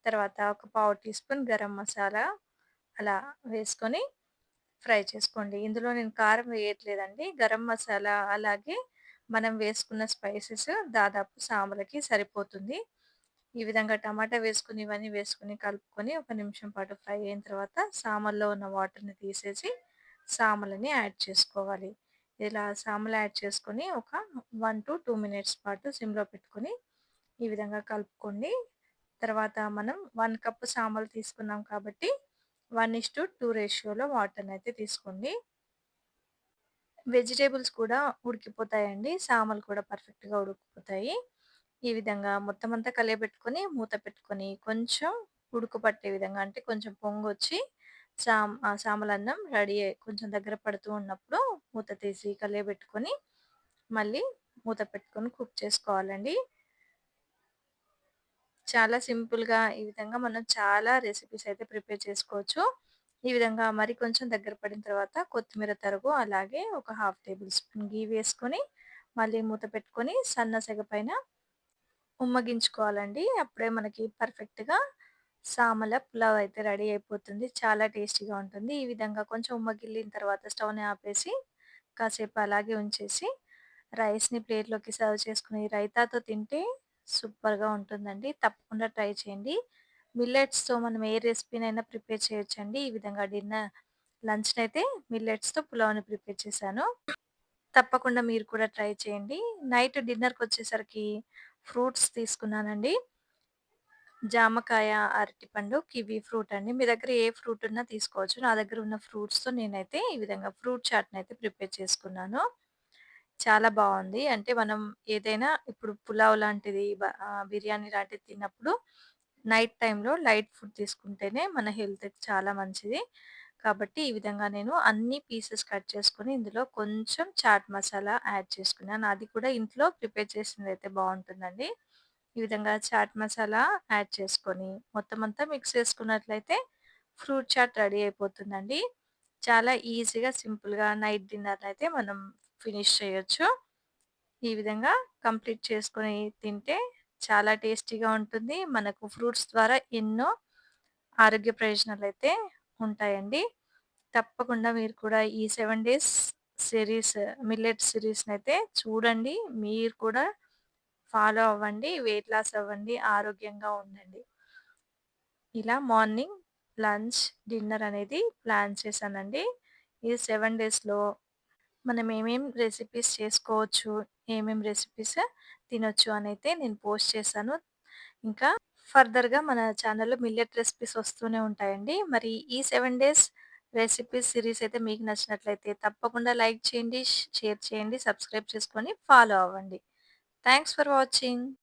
తర్వాత ఒక పావు టీ స్పూన్ గరం మసాలా అలా వేసుకొని ఫ్రై చేసుకోండి. ఇందులో నేను కారం వేయట్లేదండి. గరం మసాలా అలాగే మనం వేసుకున్న స్పైసెస్ దాదాపు సాంబార్‌కి సరిపోతుంది. ఈ విధంగా టమాటా వేసుకొని, ఇవన్నీ వేసుకొని కలుపుకొని ఒక నిమిషం పాటు ఫ్రై అయిన తర్వాత సామల్లో ఉన్న వాటర్‌ని తీసేసి సామలని యాడ్ చేసుకోవాలి. ఇలా సామలు యాడ్ చేసుకొని ఒక 1-2 మినిట్స్ పాటు సిమ్‌లో పెట్టుకొని ఈ విధంగా కలుపుకోండి. తర్వాత మనం 1 కప్ సామలు తీసుకున్నాం కాబట్టి 1:2 రేషియోలో వాటర్‌నైతే తీసుకోండి. వెజిటబుల్స్ కూడా ఉడికిపోతాయండి. సామలు కూడా పర్ఫెక్ట్‌గా ఉడికిపోతాయి. ఈ విధంగా మొత్తం అంతా కలియబెట్టుకొని, మూత పెట్టుకొని, కొంచెం ఉడుకు పట్టే విధంగా అంటే కొంచెం పొంగొచ్చి సామలన్నం రెడీ కొంచెం దగ్గర పడుతూ ఉన్నప్పుడు మూత తీసి కలియబెట్టుకొని, మళ్ళీ మూత పెట్టుకొని కుక్ చేసుకోవాలండి. చాలా సింపుల్‌గా ఈ విధంగా మనం చాలా రెసిపీస్ అయితే ప్రిపేర్ చేసుకోవచ్చు. ఈ విధంగా మరి కొంచెం దగ్గర పడిన తర్వాత కొత్తిమీర తరుగు, అలాగే ఒక హాఫ్ టేబుల్ స్పూన్ ఘీ వేసుకొని, మళ్ళీ మూత పెట్టుకొని సన్న సెగ పైన ఉమ్మగించుకోవాలండి. అప్పుడే మనకి పర్ఫెక్ట్‌గా సామల పులావ్ అయితే రెడీ అయిపోతుంది. చాలా టేస్టీగా ఉంటుంది. ఈ విధంగా కొంచెం ఉమ్మగిల్లిన తర్వాత స్టవ్‌ని ఆపేసి, కాసేపు అలాగే ఉంచేసి, రైస్‌ని ప్లేట్‌లోకి సర్వ్ చేసుకొని రైతాతో తింటే సూపర్‌గా ఉంటుందండి. తప్పకుండా ట్రై చేయండి. మిల్లెట్స్‌తో మనం ఏ రెసిపీనైనా ప్రిపేర్ చేయొచ్చండి. ఈ విధంగా లంచ్‌నైతే మిల్లెట్స్‌తో పులావ్‌ని ప్రిపేర్ చేశాను. తప్పకుండా మీరు కూడా ట్రై చేయండి. నైట్ డిన్నర్‌కొచ్చేసరికి ఫ్రూట్స్ తీసుకున్నానండి. జామకాయ, అరటిపండు, కివి ఫ్రూట్ అండి. మీ దగ్గర ఏ ఫ్రూట్ ఉన్నా తీసుకోవచ్చు. నా దగ్గర ఉన్న ఫ్రూట్స్‌తో నేనైతే ఈ విధంగా ఫ్రూట్ చాట్‌నయితే ప్రిపేర్ చేసుకున్నాను. చాలా బావుంది. అంటే మనం ఏదైనా ఇప్పుడు పులావ్ లాంటిది బిర్యానీ లాంటిది తిన్నప్పుడు నైట్ టైమ్‌లో లైట్ ఫుడ్ తీసుకుంటేనే మన హెల్త్‌కి చాలా మంచిది. కాబట్టి ఈ విధంగా నేను అన్ని పీసెస్ కట్ చేసుకొని ఇందులో కొంచెం చాట్ మసాలా యాడ్ చేసుకున్నాను. అది కూడా ఇంట్లో ప్రిపేర్ చేసిందైతే బావుంటుందండి. ఈ విధంగా చాట్ మసాలా యాడ్ చేసుకొని మొత్తం అంతా మిక్స్ చేసుకున్నట్లయితే ఫ్రూట్ చాట్ రెడీ అయిపోతుందండి. చాలా ఈజీగా, సింపుల్‌గా నైట్ డిన్నర్‌నయితే మనం ఫినిష్ చేయొచ్చు. ఈ విధంగా కంప్లీట్ చేసుకొని తింటే చాలా టేస్టీగా ఉంటుంది. మనకు ఫ్రూట్స్ ద్వారా ఎన్నో ఆరోగ్య ప్రయోజనాలైతే ఉంటాయండి. తప్పకుండా మీరు కూడా ఈ 7 డేస్ సిరీస్ మిల్లెట్ సిరీస్‌నైతే చూడండి. మీరు కూడా ఫాలో అవ్వండి. వెయిట్ లాస్ అవ్వండి. ఆరోగ్యంగా ఉండండి. ఇలా మార్నింగ్, లంచ్, డిన్నర్ అనేది ప్లాన్ చేశానండి. ఈ 7 డేస్‌లో మనం రెసిపీస్ చేసుకోవచ్చు, రెసిపీస్ తినొచ్చు అనైతే నేను పోస్ట్ చేశాను. ఇంకా ఫర్దర్‌గా మన ఛానెల్‌లో మిల్లెట్ రెసిపీస్ వస్తూనే ఉంటాయండి. మరి ఈ 7 డేస్ రెసిపీస్ సిరీస్ అయితే మీకు నచ్చినట్లయితే తప్పకుండా లైక్ చేయండి, షేర్ చేయండి, సబ్స్క్రైబ్ చేసుకొని ఫాలో అవ్వండి. Thanks for watching.